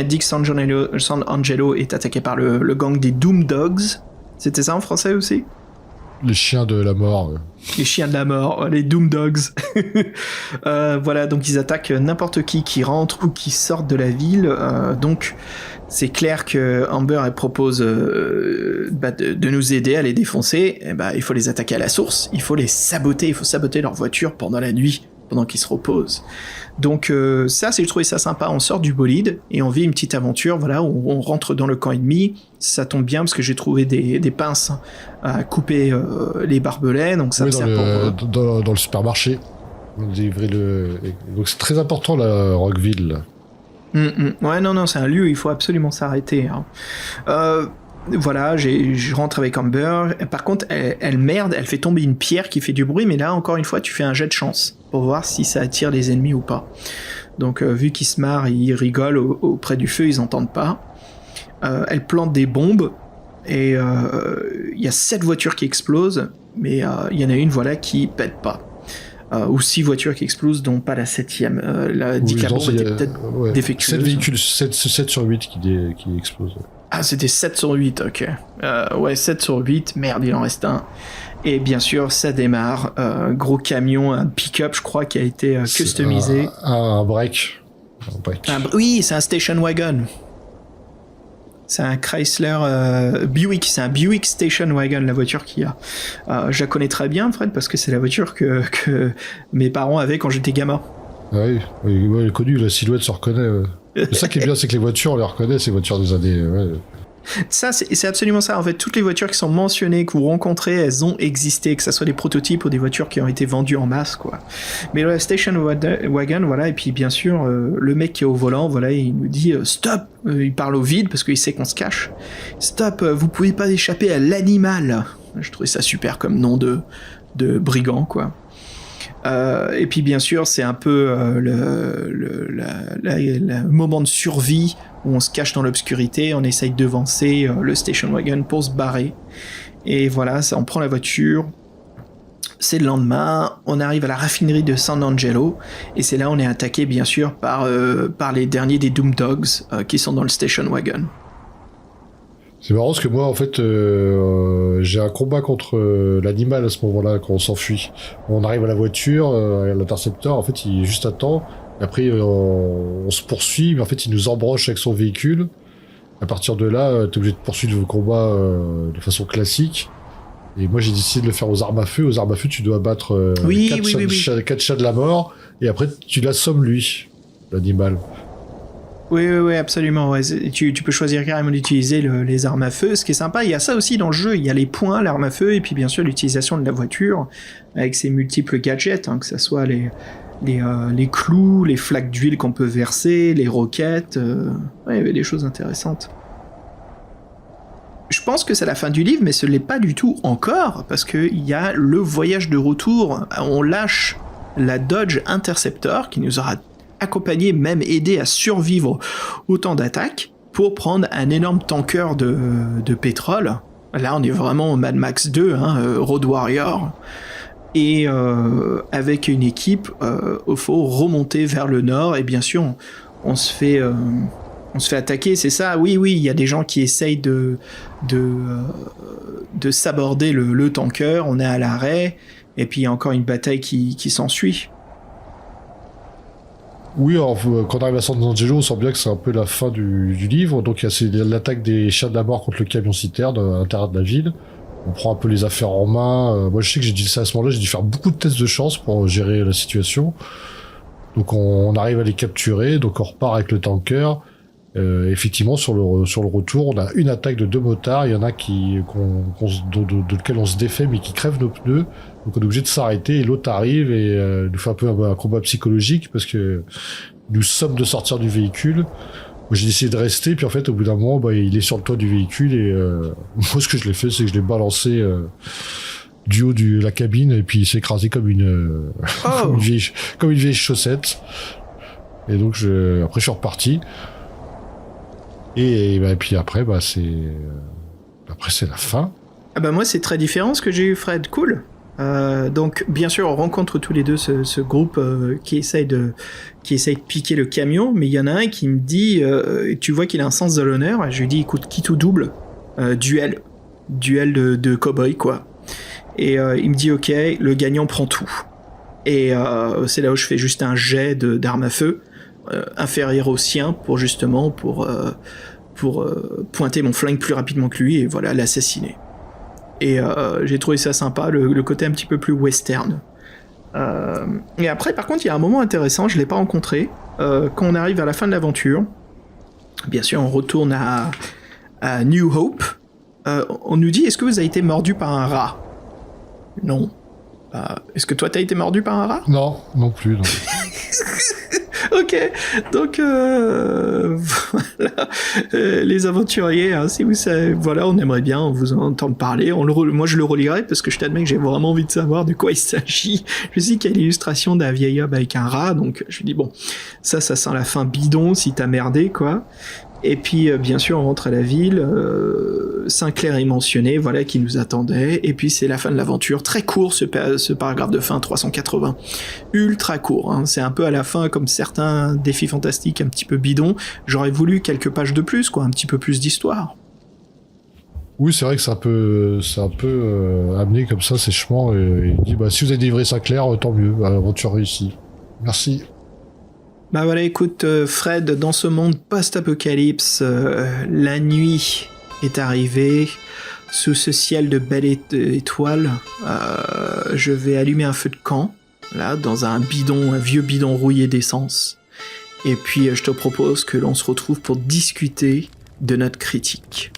Dick Santangelo est attaqué par le gang des Doom Dogs. C'était ça en français aussi? Les chiens de la mort. Les chiens de la mort, les Doom Dogs. Voilà, donc ils attaquent n'importe qui rentre ou qui sort de la ville. Donc c'est clair que Amber elle propose de nous aider à les défoncer. Et il faut les attaquer à la source, il faut les saboter, il faut saboter leur voiture pendant la nuit, pendant qu'ils se reposent. Donc ça, j'ai trouvé ça sympa. On sort du bolide et on vit une petite aventure, voilà, où on rentre dans le camp ennemi. Ça tombe bien parce que j'ai trouvé des pinces à couper les barbelés, donc ça me sert pour... Dans le supermarché. Donc c'est très important, la Rockville. Là. Ouais, non, c'est un lieu où il faut absolument s'arrêter. Hein. Voilà, je rentre avec Amber. Par contre, elle merde, elle fait tomber une pierre qui fait du bruit, mais là, encore une fois, tu fais un jet de chance pour voir si ça attire les ennemis ou pas. Donc, vu qu'ils se marrent, ils rigolent auprès du feu, ils entendent pas. Elle plante des bombes, et il y a 7 voitures qui explosent, mais il y en a une, voilà, qui pète pas. Ou 6 voitures qui explosent, dont pas la 7ème. La bombe était peut-être défectueuse. 7 véhicules, 7 sur 8 qui explosent. Ah, c'était 7 sur 8, ok. Ouais, 7 sur 8, merde, il en reste un. Et bien sûr, ça démarre. Gros camion, un pick-up, je crois, qui a été customisé. Un break. Oui, c'est un station wagon. C'est un Chrysler Buick, c'est un Buick Station Wagon, la voiture qu'il y a. Je la connais très bien, Fred, parce que c'est la voiture que mes parents avaient quand j'étais gamin. Oui, elle est connue, la silhouette se reconnaît. C'est ça qui est bien, c'est que les voitures, on les reconnaît, ces voitures des années... Ouais. Ça, c'est absolument ça. En fait, toutes les voitures qui sont mentionnées, que vous rencontrez, elles ont existé, que ce soit des prototypes ou des voitures qui ont été vendues en masse, quoi. Mais la Station Wagon, voilà, et puis bien sûr, le mec qui est au volant, voilà, il nous dit stop. Il parle au vide parce qu'il sait qu'on se cache. Stop, vous pouvez pas échapper à l'animal. Je trouvais ça super comme nom de brigand, quoi. Et puis bien sûr, c'est un peu le moment de survie où on se cache dans l'obscurité, on essaye de devancer le station wagon pour se barrer. Et voilà, ça, on prend la voiture. C'est le lendemain, on arrive à la raffinerie de San Angelo, et c'est là on est attaqué bien sûr par les derniers des Doom Dogs qui sont dans le station wagon. C'est marrant parce que moi, en fait, j'ai un combat contre l'animal à ce moment-là, quand on s'enfuit. On arrive à la voiture, à l'intercepteur, en fait, il est juste à temps. Et après, on se poursuit, mais en fait, il nous embroche avec son véhicule. À partir de là, t'es obligé de poursuivre le combat de façon classique. Et moi, j'ai décidé de le faire aux armes à feu. Aux armes à feu, tu dois battre 4 chats de la mort, et après, tu l'assommes, lui, l'animal. Oui, absolument. Ouais. Tu peux choisir carrément d'utiliser les armes à feu. Ce qui est sympa, il y a ça aussi dans le jeu. Il y a les points, l'arme à feu, et puis bien sûr l'utilisation de la voiture avec ses multiples gadgets, hein, que ce soit les clous, les flaques d'huile qu'on peut verser, les roquettes. Ouais, il y avait des choses intéressantes. Je pense que c'est la fin du livre, mais ce n'est pas du tout encore, parce qu'il y a le voyage de retour. On lâche la Dodge Interceptor, qui nous aura accompagné, même aidé à survivre autant d'attaques, pour prendre un énorme tanker de pétrole. Là, on est vraiment au Mad Max 2, Road Warrior. Et avec une équipe, il faut remonter vers le nord, et bien sûr, on se fait attaquer, c'est ça. Oui, il y a des gens qui essayent de s'aborder le tanker, on est à l'arrêt, et puis il y a encore une bataille qui s'ensuit. Oui, alors, quand on arrive à San Angelo, on sent bien que c'est un peu la fin du livre. Donc, c'est l'attaque des chiens de la mort contre le camion-citerne à l'intérieur de la ville. On prend un peu les affaires en main. Moi, je sais que j'ai dit ça à ce moment-là, j'ai dû faire beaucoup de tests de chance pour gérer la situation. Donc, on arrive à les capturer. Donc, on repart avec le tanker. Effectivement, sur le retour, on a une attaque de 2 motards. Il y en a de lequel on se défait, mais qui crèvent nos pneus. Donc on est obligé de s'arrêter, et l'autre arrive et nous fait un peu un combat psychologique, parce que nous sommes de sortir du véhicule. Moi, j'ai décidé de rester, puis en fait, au bout d'un moment, il est sur le toit du véhicule, et moi, ce que je l'ai fait, c'est que je l'ai balancé du haut de la cabine, et puis il s'est écrasé comme une vieille chaussette. Et donc, après, je suis reparti. Et puis après, c'est la fin. Ah moi, c'est très différent ce que j'ai eu, Fred. Cool. Donc, bien sûr, on rencontre tous les deux ce groupe qui essaye de piquer le camion, mais il y en a un qui me dit, tu vois qu'il a un sens de l'honneur, et je lui dis, écoute, quitte ou double, duel de cow-boy, quoi. Et il me dit, ok, le gagnant prend tout. Et c'est là où je fais juste un jet d'arme à feu, inférieur au sien, pour pointer mon flingue plus rapidement que lui, et voilà, l'assassiner. Et j'ai trouvé ça sympa, le côté un petit peu plus western. Et après, par contre, il y a un moment intéressant, je l'ai pas rencontré. Quand on arrive à la fin de l'aventure, bien sûr, on retourne à New Hope. On nous dit, est-ce que vous avez été mordu par un rat? Non. Est-ce que toi, t'as été mordu par un rat? Non, non plus, non. Ok, donc voilà, les aventuriers, hein, si vous savez, voilà, on aimerait bien vous entendre parler. Moi, je le relirai parce que je t'admets que j'ai vraiment envie de savoir de quoi il s'agit. Je sais qu'il y a l'illustration d'un vieil homme avec un rat, donc je dis bon, ça sent la fin bidon si t'as merdé, quoi. Et puis, bien sûr, on rentre à la ville. Sinclair est mentionné, voilà, qui nous attendait. Et puis, c'est la fin de l'aventure. Très court, ce paragraphe de fin, 380. Ultra court. Hein. C'est un peu à la fin, comme certains défis fantastiques, un petit peu bidon. J'aurais voulu quelques pages de plus, quoi, un petit peu plus d'histoire. Oui, c'est vrai que c'est un peu amené comme ça, sèchement. Et il dit, si vous avez délivré Sinclair, tant mieux. L'aventure réussie. Merci. Bah voilà, écoute, Fred, dans ce monde post-apocalypse, la nuit est arrivée. Sous ce ciel de belles étoiles, je vais allumer un feu de camp, là, dans un vieux bidon rouillé d'essence. Et puis, je te propose que l'on se retrouve pour discuter de notre critique.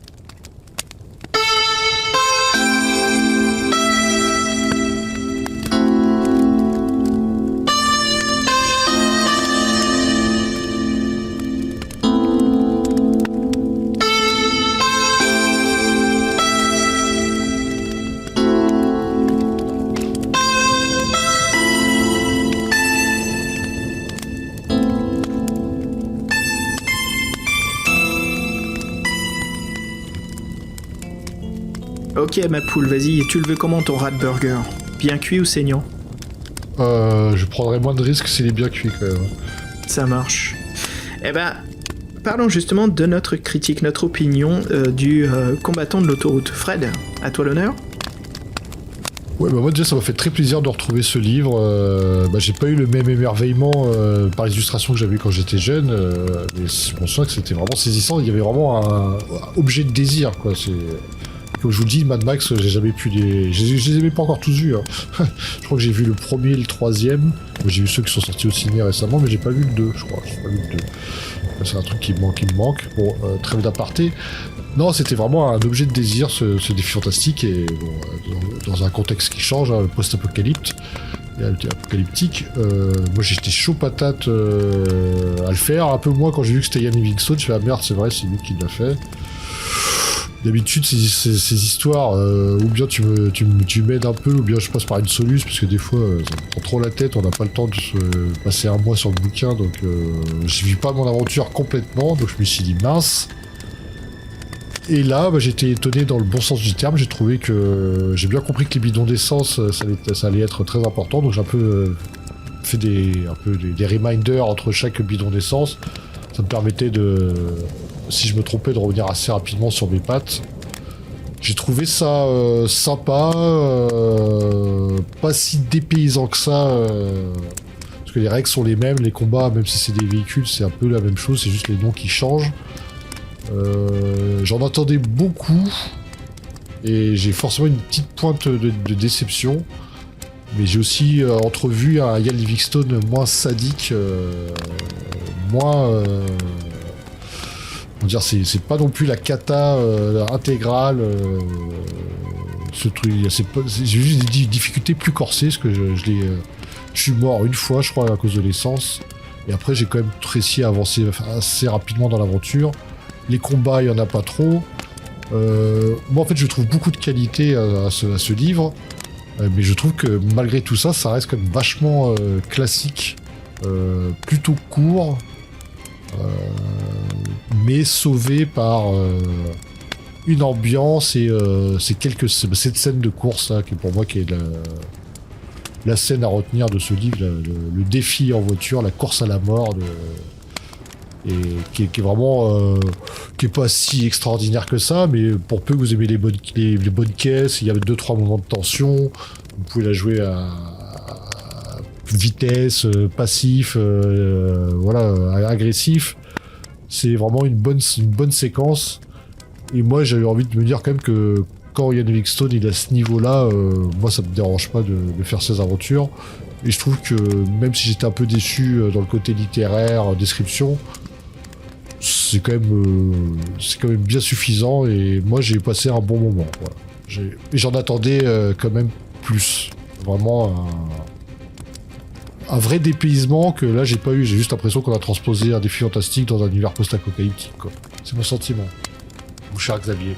Ok, ma poule, vas-y, tu le veux comment ton rat burger? Bien cuit ou saignant? Je prendrais moins de risques s'il est bien cuit, quand même. Ça marche. Eh ben, parlons justement de notre critique, notre opinion du combattant de l'autoroute. Fred, à toi l'honneur. Ouais, moi déjà ça m'a fait très plaisir de retrouver ce livre. J'ai pas eu le même émerveillement par les illustrations que j'avais quand j'étais jeune, mais je me souviens que c'était vraiment saisissant. Il y avait vraiment un objet de désir, quoi. Comme je vous le dis, Mad Max, j'ai jamais pu je les ai même pas encore tous vus. Hein. Je crois que j'ai vu le premier et le troisième. J'ai vu ceux qui sont sortis au ciné récemment, mais j'ai pas vu le 2, je crois. J'ai pas vu le 2. C'est un truc qui me manque. Bon, trêve d'aparté. Non, c'était vraiment un objet de désir, ce défi fantastique, et bon, dans un contexte qui change, hein, post-apocalyptique. Moi j'étais chaud patate à le faire, un peu moins quand j'ai vu que c'était Ian Livingstone. Je fais merde, c'est vrai, c'est lui qui l'a fait. D'habitude, ces histoires, ou bien tu m'aides un peu, ou bien je passe par une soluce, parce que des fois, ça me prend trop la tête, on n'a pas le temps de se passer un mois sur le bouquin, donc je vis pas mon aventure complètement, donc je me suis dit mince. Et là, j'étais étonné dans le bon sens du terme, j'ai trouvé que j'ai bien compris que les bidons d'essence, ça allait être très important, donc j'ai un peu fait des reminders entre chaque bidon d'essence. Ça me permettait si je me trompais, de revenir assez rapidement sur mes pattes. J'ai trouvé ça sympa, pas si dépaysant que ça, parce que les règles sont les mêmes, les combats, même si c'est des véhicules, c'est un peu la même chose, c'est juste les noms qui changent. J'en attendais beaucoup, et j'ai forcément une petite pointe de déception, mais j'ai aussi entrevu un Ian Livingstone moins sadique, moins... on va dire, c'est pas non plus la cata intégrale, ce truc, j'ai juste des difficultés plus corsées, parce que je suis mort une fois, je crois, à cause de l'essence, et après j'ai quand même réussi à avancer assez rapidement dans l'aventure. Les combats, il n'y en a pas trop. Moi, en fait, je trouve beaucoup de qualité à ce livre, mais je trouve que malgré tout ça, ça reste quand même vachement classique, plutôt court, mais sauvé par une ambiance et cette scène de course là, qui pour moi qui est la scène à retenir de ce livre, le défi en voiture, la course à la mort, et qui est vraiment qui est pas si extraordinaire que ça, mais pour peu que vous aimez les bonnes caisses, il y a 2-3 moments de tension, vous pouvez la jouer à vitesse, passif, agressif. C'est vraiment une bonne séquence. Et moi, j'avais envie de me dire quand même que quand Ian Livingstone il est à ce niveau-là, moi ça me dérange pas de faire ses aventures. Et je trouve que même si j'étais un peu déçu dans le côté littéraire, description, c'est quand même bien suffisant. Et moi j'ai passé un bon moment. Voilà. Et j'en attendais quand même plus. Vraiment un vrai dépaysement que là j'ai pas eu. J'ai juste l'impression qu'on a transposé un défi fantastique dans un univers post-apocalyptique, quoi. C'est mon sentiment. Mon cher Xavier.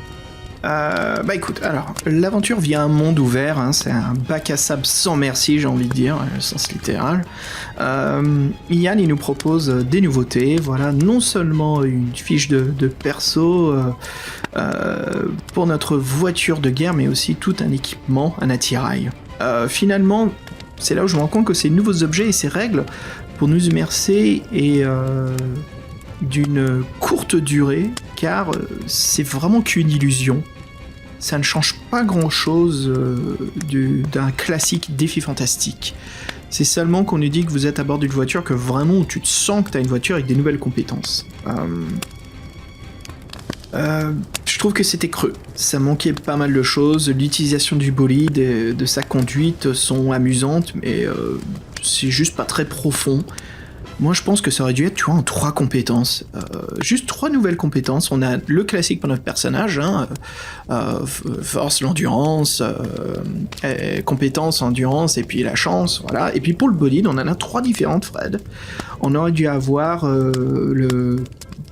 Bah écoute, alors, l'aventure via un monde ouvert, hein, c'est un bac à sable sans merci, j'ai envie de dire, au sens littéral. Ian, il nous propose des nouveautés, voilà, non seulement une fiche de perso pour notre voiture de guerre, mais aussi tout un équipement, un attirail. Finalement, c'est là où je me rends compte que ces nouveaux objets et ces règles, pour nous immerser et d'une courte durée, car c'est vraiment qu'une illusion. Ça ne change pas grand-chose d'un classique défi fantastique. C'est seulement qu'on nous dit que vous êtes à bord d'une voiture que vraiment tu te sens que tu as une voiture avec des nouvelles compétences. Je trouve que c'était creux. Ça manquait pas mal de choses. L'utilisation du bolide et de sa conduite sont amusantes, mais c'est juste pas très profond. Moi, je pense que ça aurait dû être, tu vois, en 3 compétences. Juste 3 nouvelles compétences. On a le classique pour notre personnage, hein, force, l'endurance, compétence, endurance, et puis la chance, voilà. Et puis pour le bolide, on en a 3 différentes, Fred. On aurait dû avoir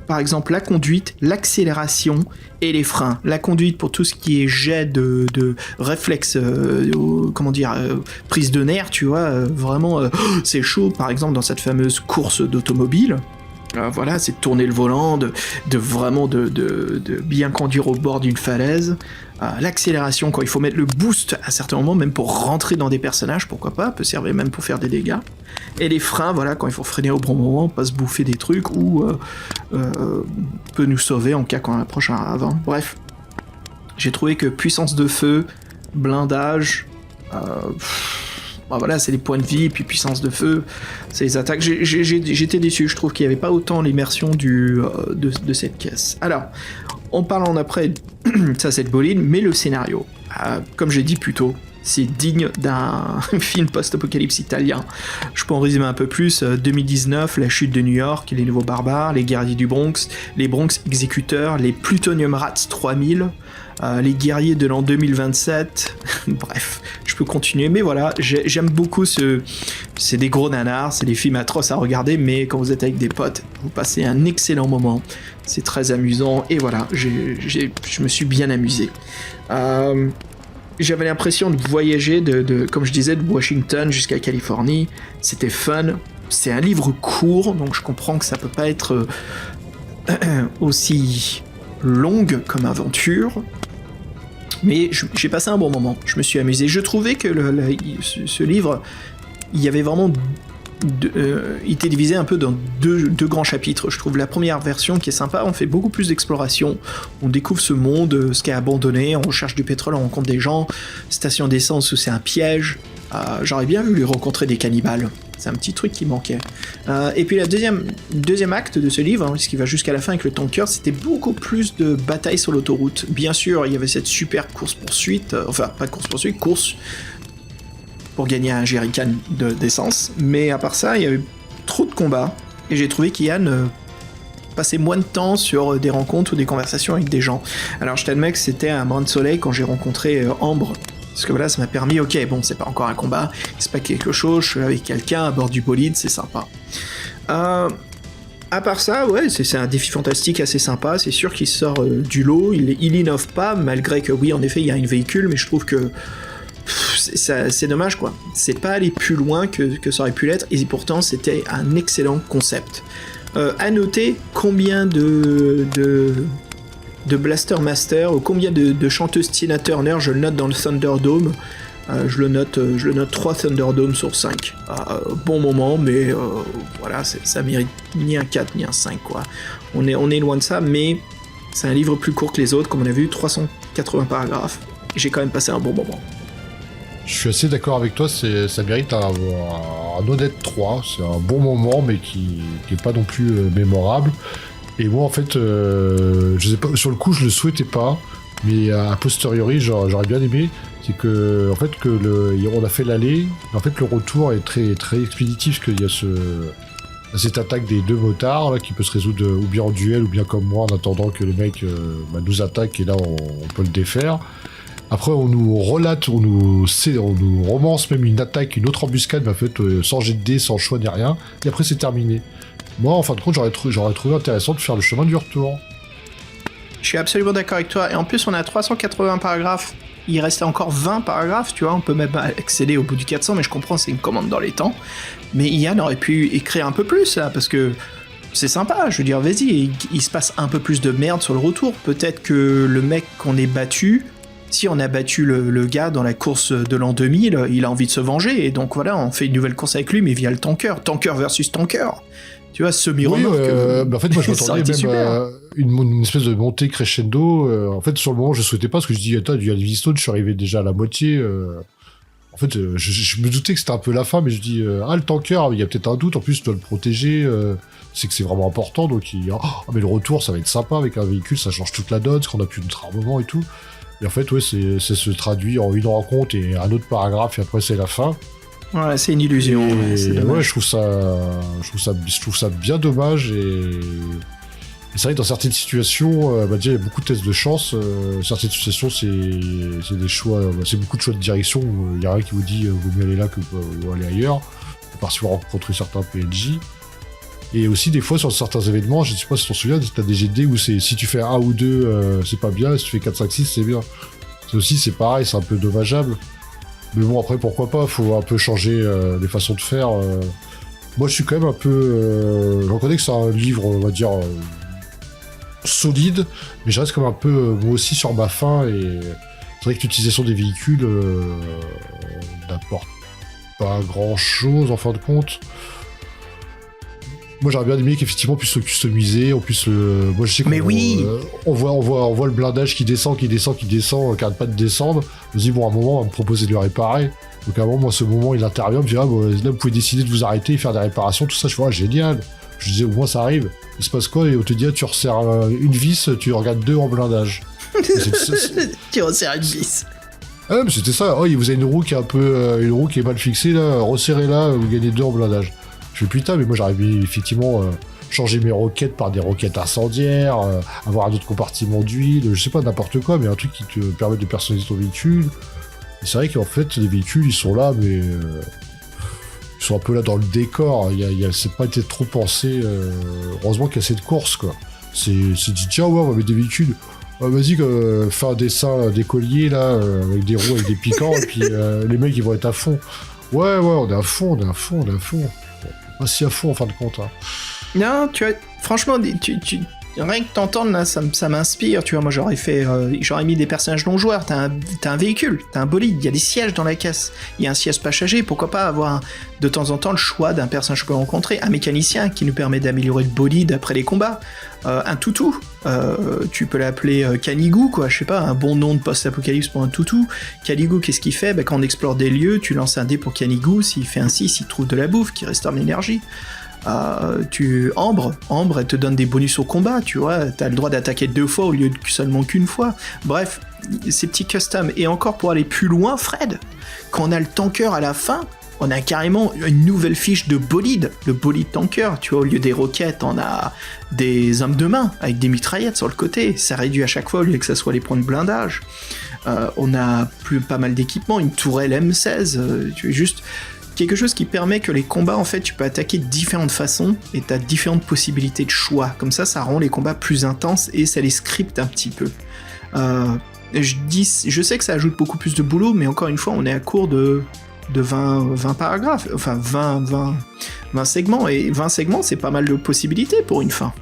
par exemple la conduite, l'accélération et les freins. La conduite pour tout ce qui est jet de réflexe, prise de nerfs, tu vois, vraiment c'est chaud, par exemple dans cette fameuse course d'automobile. Voilà, c'est de tourner le volant, de bien conduire au bord d'une falaise. L'accélération, quand il faut mettre le boost à certains moments, même pour rentrer dans des personnages, pourquoi pas, peut servir même pour faire des dégâts. Et les freins, voilà, quand il faut freiner au bon moment, pas se bouffer des trucs, ou peut nous sauver en cas qu'on approche un ravin. Bref, j'ai trouvé que puissance de feu, blindage, voilà, c'est les points de vie, puis puissance de feu, c'est les attaques. J'étais déçu, je trouve qu'il n'y avait pas autant l'immersion de cette caisse. Alors, en parlant après, ça c'est le bolide, mais le scénario, comme j'ai dit plus tôt, c'est digne d'un film post-apocalypse italien. Je peux en résumer un peu plus. 2019, la chute de New York, les nouveaux barbares, les guerriers du Bronx, les Bronx exécuteurs, les Plutonium Rats 3000, les guerriers de l'an 2027. Bref, je peux continuer, mais voilà, j'aime beaucoup c'est des gros nanars, c'est des films atroces à regarder, mais quand vous êtes avec des potes, vous passez un excellent moment. C'est très amusant, et voilà, je me suis bien amusé. J'avais l'impression de voyager comme je disais, de Washington jusqu'à Californie. C'était fun. C'est un livre court, donc je comprends que ça peut pas être aussi longue comme aventure. Mais j'ai passé un bon moment. Je me suis amusé. Je trouvais que ce livre, il y avait vraiment il était divisé un peu dans deux grands chapitres. Je trouve la première version qui est sympa, on fait beaucoup plus d'exploration, on découvre ce monde, ce qui est abandonné, on recherche du pétrole, on rencontre des gens, station d'essence où c'est un piège. J'aurais bien voulu rencontrer des cannibales, c'est un petit truc qui manquait. Et puis le deuxième acte de ce livre, hein, ce qui va jusqu'à la fin avec le tanker, c'était beaucoup plus de batailles sur l'autoroute. Bien sûr, il y avait cette super course-poursuite, enfin pas de course-poursuite, course pour gagner un jerrycan d'essence, mais à part ça, il y avait trop de combats, et j'ai trouvé qu'Ian passait moins de temps sur des rencontres ou des conversations avec des gens. Alors je t'admets que c'était un brin de soleil quand j'ai rencontré Ambre, parce que voilà, ça m'a permis, ok, bon, c'est pas encore un combat, c'est pas quelque chose, je suis avec quelqu'un à bord du bolide, c'est sympa. À part ça, ouais, c'est un défi fantastique assez sympa, c'est sûr qu'il sort du lot, il innove pas, malgré que oui, en effet, il y a un véhicule, mais je trouve que c'est dommage, quoi. C'est pas aller plus loin que ça aurait pu l'être, et pourtant c'était un excellent concept. À noter combien de de Blaster Master, combien de chanteuses Tina Turner, je le note dans le Thunderdome. Je le note 3 Thunderdome sur 5. Bon moment, mais voilà, ça mérite ni un 4 ni un 5, quoi. On est loin de ça, mais c'est un livre plus court que les autres, comme on a vu, 380 paragraphes. J'ai quand même passé un bon moment. Je suis assez d'accord avec toi, ça mérite un honnête 3. C'est un bon moment, mais qui est pas non plus mémorable. Et moi, en fait, je sais pas, sur le coup, je le souhaitais pas, mais a posteriori, j'aurais bien aimé. C'est que, en fait, on a fait l'aller, en fait, le retour est très, très expéditif, parce qu'il y a cette attaque des 2 motards, là, qui peut se résoudre ou bien en duel, ou bien comme moi, en attendant que les mecs nous attaquent, et là, on peut le défaire. Après, on nous relate, on nous romance même une attaque, une autre embuscade, mais en fait, sans jet de dés, sans choix ni rien, et après, c'est terminé. Moi, en fin de compte, j'aurais trouvé intéressant de faire le chemin du retour. Je suis absolument d'accord avec toi, et en plus, on a 380 paragraphes. Il restait encore 20 paragraphes, tu vois, on peut même accéder au bout du 400, mais je comprends, c'est une commande dans les temps. Mais Ian aurait pu écrire un peu plus, là, parce que c'est sympa, je veux dire, vas-y, il se passe un peu plus de merde sur le retour. Peut-être que le mec qu'on ait battu, si on a battu le gars dans la course de l'an 2000, il a envie de se venger, et donc voilà, on fait une nouvelle course avec lui, mais via le tanker. Tanker versus tanker. Tu vois, semi-remorque. Oui, en fait, moi, je m'attendais même une espèce de montée crescendo. En fait, sur le moment, je souhaitais pas, parce que je dis, attends, du Livingstone, je suis arrivé déjà à la moitié. En fait, je me doutais que c'était un peu la fin, mais je dis, le tanker, il y a peut-être un doute, en plus, je dois le protéger, c'est que c'est vraiment important, donc mais le retour, ça va être sympa avec un véhicule, ça change toute la donne, parce qu'on a plus notre armement et tout. Et en fait, ouais, ça se traduit en une rencontre et un autre paragraphe, et après, c'est la fin. Ouais, c'est une illusion. Et ouais, je trouve ça bien dommage, et c'est vrai que dans certaines situations, déjà il y a beaucoup de tests de chance. Certaines situations, c'est des choix, c'est beaucoup de choix de direction. Il y a rien qui vous dit vaut mieux aller là que ou aller ailleurs, à part si vous rencontrez certains PNJ. Et aussi des fois sur certains événements, je ne sais pas si tu t'en souviens, t'as des GD où si tu fais 1 ou 2, c'est pas bien, si tu fais 4, 5, 6, c'est bien. Ça aussi, c'est pareil, c'est un peu dommageable. Mais bon, après, pourquoi pas, faut un peu changer les façons de faire. Moi, je suis quand même un peu... je reconnais que c'est un livre, on va dire, solide, mais je reste comme un peu, moi aussi, sur ma faim, et c'est vrai que l'utilisation des véhicules n'apporte pas grand-chose, en fin de compte. Moi, j'aurais bien aimé qu'effectivement on puisse le customiser, on puisse le... Moi, je sais qu'on on voit le blindage qui descend, qui arrête pas de descendre. Je me dis, bon, à un moment, on va me proposer de le réparer. Donc, à un moment, moi, ce moment, il intervient, je me dis, là, vous pouvez décider de vous arrêter, faire des réparations, tout ça. Je vois, génial. Je disais, au moins, ça arrive. Il se passe quoi? Et on te dit, tu resserres une vis, tu regardes 2 en blindage. Tu resserres une vis. Ah, mais c'était ça. Oh, vous avez une roue qui est un peu... une roue qui est mal fixée, là. Resserrez-la, vous gagnez 2 en blindage. Je fais putain, mais moi j'aurais pu effectivement changer mes roquettes par des roquettes incendiaires, avoir un autre compartiment d'huile, je sais pas, n'importe quoi, mais un truc qui te permet de personnaliser ton véhicule. Et c'est vrai qu'en fait, les véhicules, ils sont là, mais ils sont un peu là dans le décor. C'est pas été trop pensé. Heureusement qu'il y a cette course, quoi. C'est dit, tiens, ouais, on va mettre des véhicules. Vas-y, fais un dessin d'écolier, là, avec des roues, avec des piquants, et puis les mecs, ils vont être à fond. Ouais, on est à fond. Pas si à fond en fin de compte. Hein. Non, tu vois, franchement, rien que t'entendre là, ça m'inspire. Tu vois, moi j'aurais mis des personnages non joueurs. T'as un véhicule, t'as un bolide, il y a des sièges dans la caisse, il y a un siège passager. Pourquoi pas avoir de temps en temps le choix d'un personnage qu'on peut rencontrer, un mécanicien qui nous permet d'améliorer le bolide après les combats, un toutou. Tu peux l'appeler Canigou, quoi. Je sais pas, un bon nom de post-apocalypse pour un toutou. Canigou, qu'est-ce qu'il fait? Quand on explore des lieux, tu lances un dé pour Canigou. S'il fait un 6, il trouve de la bouffe qui restaure l'énergie. Ambre, elle te donne des bonus au combat, tu vois, t'as le droit d'attaquer 2 fois au lieu de seulement qu'une fois. Bref, ces petits customs. Et encore pour aller plus loin, Fred, quand on a le tanker à la fin, on a carrément une nouvelle fiche de bolide, le bolide tanker, tu vois, au lieu des roquettes, on a des hommes de main avec des mitraillettes sur le côté, ça réduit à chaque fois au lieu que ça soit les points de blindage. On a pas mal d'équipements, une tourelle M16, tu vois, juste quelque chose qui permet que les combats, en fait, tu peux attaquer de différentes façons et tu as différentes possibilités de choix. Comme ça rend les combats plus intenses et ça les scripte un petit peu. Je sais que ça ajoute beaucoup plus de boulot, mais encore une fois, on est à court de 20 paragraphes, enfin 20 segments, et 20 segments, c'est pas mal de possibilités pour une fin.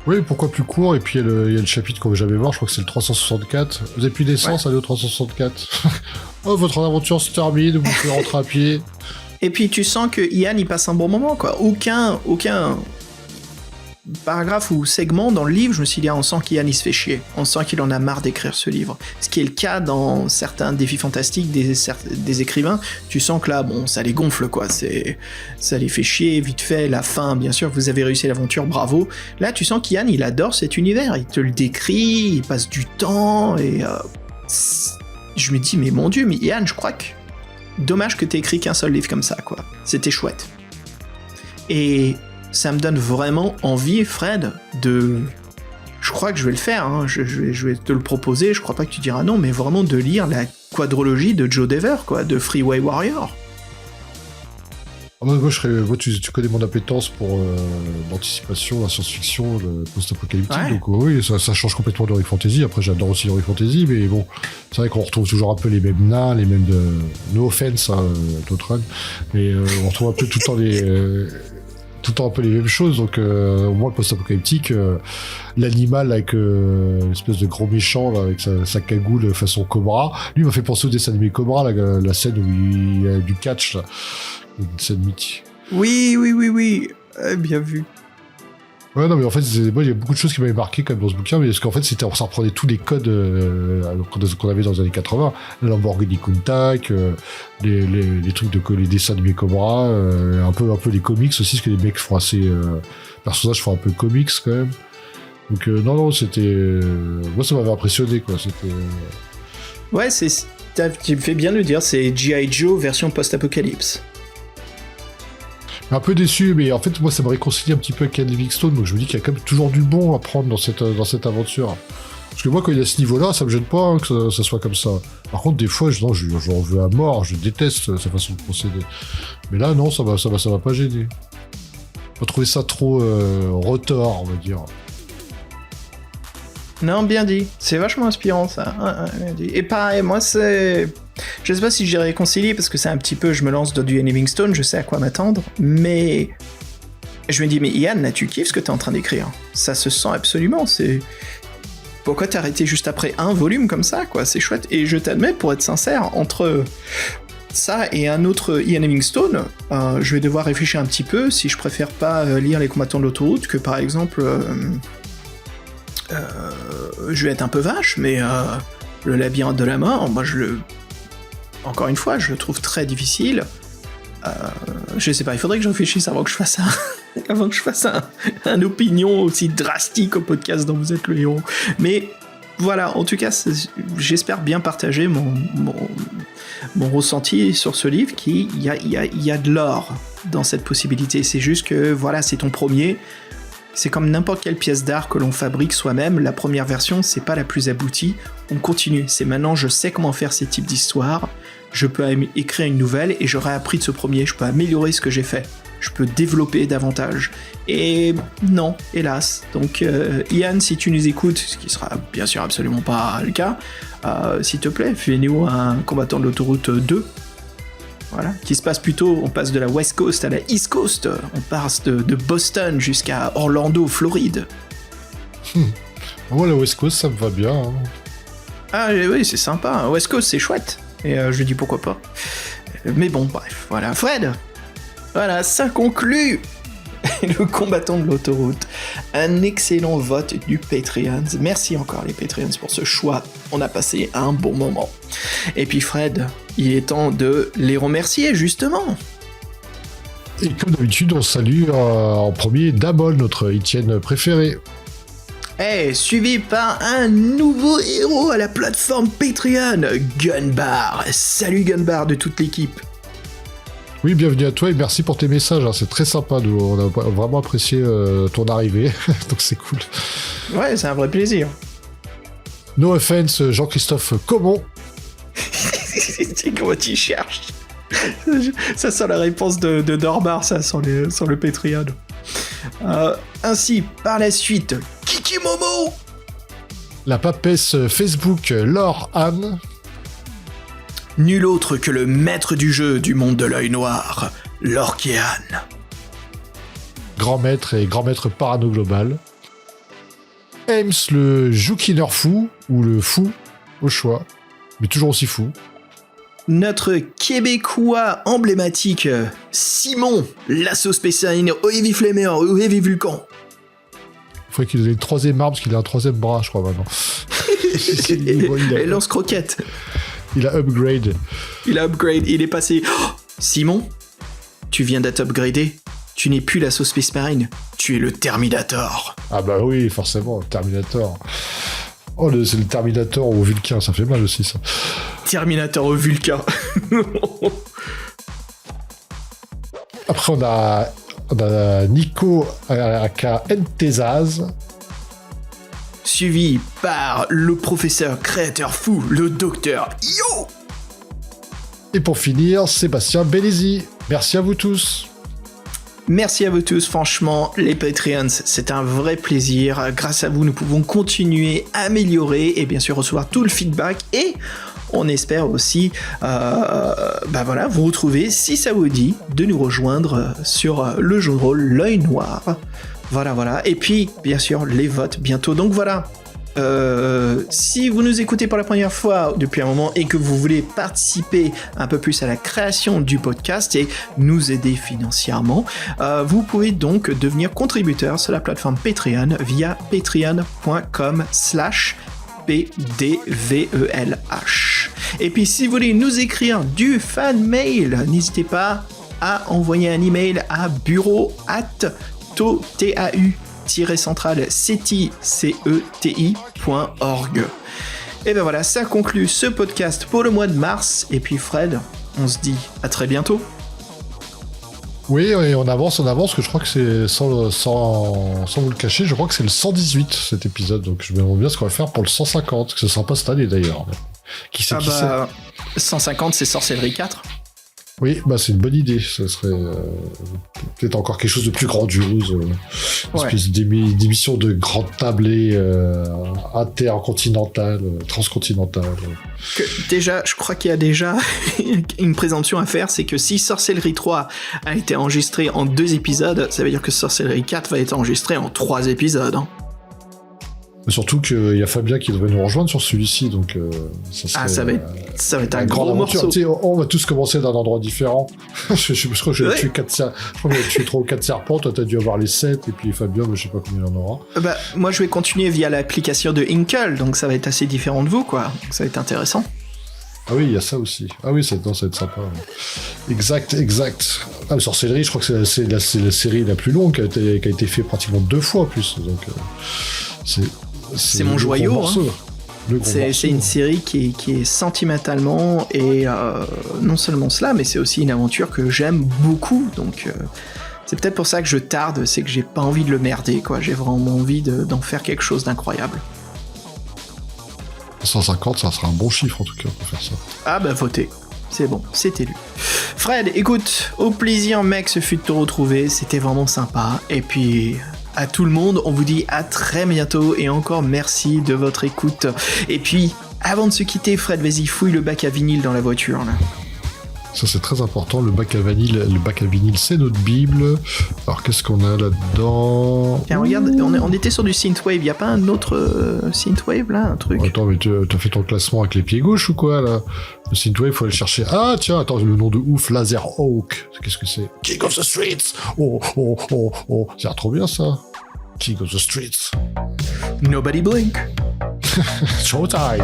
Oui, pourquoi plus court? Et puis il y a le chapitre qu'on veut jamais voir, je crois que c'est le 364. Vous avez plus d'essence, allez au 364. Oh, votre aventure se termine, vous pouvez rentrer à pied. Et puis tu sens que Ian il passe un bon moment, quoi. Aucun paragraphe ou segment dans le livre, je me suis dit, on sent qu'Ian il se fait chier. On sent qu'il en a marre d'écrire ce livre. Ce qui est le cas dans certains défis fantastiques des écrivains. Tu sens que là, bon, ça les gonfle, quoi. Ça les fait chier, vite fait. La fin, bien sûr, vous avez réussi l'aventure, bravo. Là, tu sens qu'Ian, il adore cet univers. Il te le décrit, il passe du temps, et je me dis, mais mon Dieu, mais Ian, je crois que dommage que t'aies écrit qu'un seul livre comme ça, quoi. C'était chouette. Et ça me donne vraiment envie, Fred, de... Je crois que je vais le faire, hein. Je vais te le proposer, je crois pas que tu diras non, mais vraiment de lire la quadrologie de Joe Dever, quoi, de Freeway Warrior. Moi, tu connais mon appétence pour l'anticipation, la science-fiction, le post-apocalyptique, Ouais. donc oui, ça change complètement d'Heroic Fantasy. Après, j'adore aussi Heroic Fantasy, mais bon, c'est vrai qu'on retrouve toujours un peu les mêmes nains, les mêmes de... No offense, hein, Totran, mais on retrouve un peu tout le temps tout le temps un peu les mêmes choses, donc au moins le post-apocalyptique, l'animal avec l'espèce de gros méchant là, avec sa cagoule façon Cobra, lui m'a fait penser au dessin animé Cobra, la scène où il y a du catch, là, une scène mythique. Oui, bien vu. Ouais, non, mais en fait, moi, il y a beaucoup de choses qui m'avaient marqué quand même dans ce bouquin, mais parce qu'en fait, ça reprenait tous les codes qu'on avait dans les années 80, la Lamborghini Countach, les trucs les dessins de mes Cobra, un peu les comics aussi, parce que les mecs font assez... personnages font un peu comics quand même. Donc, non, c'était... moi, ça m'avait impressionné, quoi. C'était... Ouais, tu me fais bien le dire, c'est G.I. Joe version post-apocalypse. Un peu déçu, mais en fait, moi, ça me réconcilie un petit peu avec Ken Livingstone, donc je me dis qu'il y a quand même toujours du bon à prendre dans cette aventure. Parce que moi, quand il est à ce niveau-là, ça me gêne pas hein, que ça soit comme ça. Par contre, des fois, j'en veux à mort, je déteste sa façon de procéder. Mais là, non, ça m'a pas gêné. J'ai trouvé ça trop retors, on va dire. Non, bien dit. C'est vachement inspirant, ça. Ouais, bien dit. Et pareil, moi, c'est... Je sais pas si j'ai réconcilié, parce que c'est un petit peu... Je me lance dans du Ian Livingstone, je sais à quoi m'attendre, mais... Je me dis, mais Ian, là, tu kiffes ce que t'es en train d'écrire. Ça se sent absolument, c'est... Pourquoi t'as arrêté juste après un volume comme ça, quoi? C'est chouette. Et je t'admets, pour être sincère, entre ça et un autre Ian Livingstone, je vais devoir réfléchir un petit peu si je préfère pas lire Les Combattants de l'autoroute que, par exemple... je vais être un peu vache, mais le labyrinthe de la mort, moi encore une fois, je le trouve très difficile. Je sais pas, il faudrait que je réfléchisse avant que je fasse un opinion aussi drastique au podcast dont vous êtes le héros. Mais voilà, en tout cas, j'espère bien partager mon ressenti sur ce livre, il y a de l'or dans cette possibilité. C'est juste que, voilà, c'est ton premier. C'est comme n'importe quelle pièce d'art que l'on fabrique soi-même, la première version, c'est pas la plus aboutie, on continue. C'est maintenant, je sais comment faire ces types d'histoires, je peux écrire une nouvelle et j'aurai appris de ce premier, je peux améliorer ce que j'ai fait, je peux développer davantage. Et non, hélas. Donc, Ian, si tu nous écoutes, ce qui sera bien sûr absolument pas le cas, s'il te plaît, fais-nous un combattant de l'autoroute 2. Voilà, qui se passe plutôt, on passe de la West Coast à la East Coast, on passe de Boston jusqu'à Orlando, Floride. Moi, la West Coast, ça me va bien. Hein. Ah oui, c'est sympa, West Coast, c'est chouette. Et je dis pourquoi pas. Mais bon, bref, voilà. Fred, voilà, ça conclut le combattant de l'autoroute. Un excellent vote du Patreon. Merci encore les Patreons pour ce choix. On a passé un bon moment. Et puis Fred, il est temps de les remercier justement. Et comme d'habitude, on salue en premier Damol, notre Etienne préféré. Suivi par un nouveau héros à la plateforme Patreon, Gunbar. Salut Gunbar de toute l'équipe. Oui, bienvenue à toi et merci pour tes messages, hein. C'est très sympa, on a vraiment apprécié ton arrivée, donc c'est cool. Ouais, c'est un vrai plaisir. No offense, Jean-Christophe Comon. C'est comment tu cherches. Ça sent la réponse de Dorbar, ça, sur le Patreon. Ainsi, par la suite, Kiki Momo. La papesse Facebook, Laure Anne. Nul autre que le maître du jeu du monde de l'œil noir, Lorkian. Grand maître et grand maître parano global. Ames, le Joukiner fou, ou le fou, au choix, mais toujours aussi fou. Notre Québécois emblématique, Simon, l'assaut spécial au Heavy Flamer, au Heavy Vulcan. Il faudrait qu'il ait le troisième arbre, parce qu'il a un troisième bras, je crois, maintenant. Et lance-croquette. Il a upgrade. Il a upgrade, il est passé... Oh, Simon, tu viens d'être upgradé. Tu n'es plus l'assaut Space Marine, tu es le Terminator. Ah bah oui, forcément, Terminator. Oh, c'est le Terminator au Vulcain, ça fait mal aussi, ça. Terminator au Vulcain. Après, on a Nico aka Ntezaz. Suivi par le professeur créateur fou, le docteur Yo. Et pour finir, Sébastien Bélézy. Merci à vous tous. Merci à vous tous, franchement, les Patreons, c'est un vrai plaisir. Grâce à vous, nous pouvons continuer, améliorer et bien sûr recevoir tout le feedback. Et on espère aussi vous retrouver, si ça vous dit, de nous rejoindre sur le jeu de rôle L'Œil Noir. Voilà. Et puis, bien sûr, les votes bientôt. Donc voilà. Si vous nous écoutez pour la première fois depuis un moment et que vous voulez participer un peu plus à la création du podcast et nous aider financièrement, vous pouvez donc devenir contributeur sur la plateforme Patreon via patreon.com/pdvelh. Et puis si vous voulez nous écrire du fan mail, n'hésitez pas à envoyer un email à bureau@tau-central-ceti.org. Et ben voilà, ça conclut ce podcast pour le mois de mars. Et puis Fred, on se dit à très bientôt. Oui, et on avance, que je crois que c'est, sans vous le cacher, je crois que c'est le 118 cet épisode, donc je me demande bien ce qu'on va faire pour le 150, que ce sera pas cette année d'ailleurs. Qui sait. 150 c'est Sorcellerie 4. Oui, c'est une bonne idée. Ça serait peut-être encore quelque chose de plus grandiose. Une espèce d'émission de grande tablée intercontinentale, transcontinentale. Déjà, je crois qu'il y a déjà une présomption à faire, c'est que si Sorcellerie 3 a été enregistré en 2 épisodes, ça veut dire que Sorcellerie 4 va être enregistré en 3 épisodes. Hein. Mais surtout qu'il y a Fabien qui devrait nous rejoindre sur celui-ci, donc ça serait, ça va être un gros morceau. On va tous commencer d'un endroit différent. je crois que j'ai tué 3 ou 4 serpents, toi t'as dû avoir les 7, et puis Fabien, je sais pas combien il en aura. Moi je vais continuer via l'application de Inkle, donc ça va être assez différent de vous, quoi. Donc ça va être intéressant. Ah oui, il y a ça aussi. Ah oui, ça va être sympa. Exact. Ah, Sorcellerie, je crois que c'est la série la plus longue qui a été faite pratiquement 2 fois en plus, donc c'est mon joyau. C'est une série qui est sentimentalement et non seulement cela, mais c'est aussi une aventure que j'aime beaucoup. Donc c'est peut-être pour ça que je tarde, c'est que j'ai pas envie de le merder, quoi. J'ai vraiment envie d'en faire quelque chose d'incroyable. 150, ça sera un bon chiffre en tout cas pour faire ça. Ah votez. C'est bon, c'est élu. Fred, écoute, au plaisir mec, ce fut de te retrouver, c'était vraiment sympa. Et puis à tout le monde, on vous dit à très bientôt et encore merci de votre écoute. Et puis, avant de se quitter, Fred, vas-y, fouille le bac à vinyle dans la voiture, là. Ça, c'est très important, le bac à vinyle, c'est notre Bible. Alors, qu'est-ce qu'on a là-dedans? Tiens, regarde, on était sur du synthwave, y a pas un autre synthwave, là, un truc? Attends, mais t'as fait ton classement avec les pieds gauches ou quoi, là? Le synthwave, faut aller le chercher. Ah, tiens, attends, le nom de ouf, Laser Hawk. Qu'est-ce que c'est? King of the Streets. Oh. C'est trop bien, ça. King of the Streets. Nobody blink. Showtime.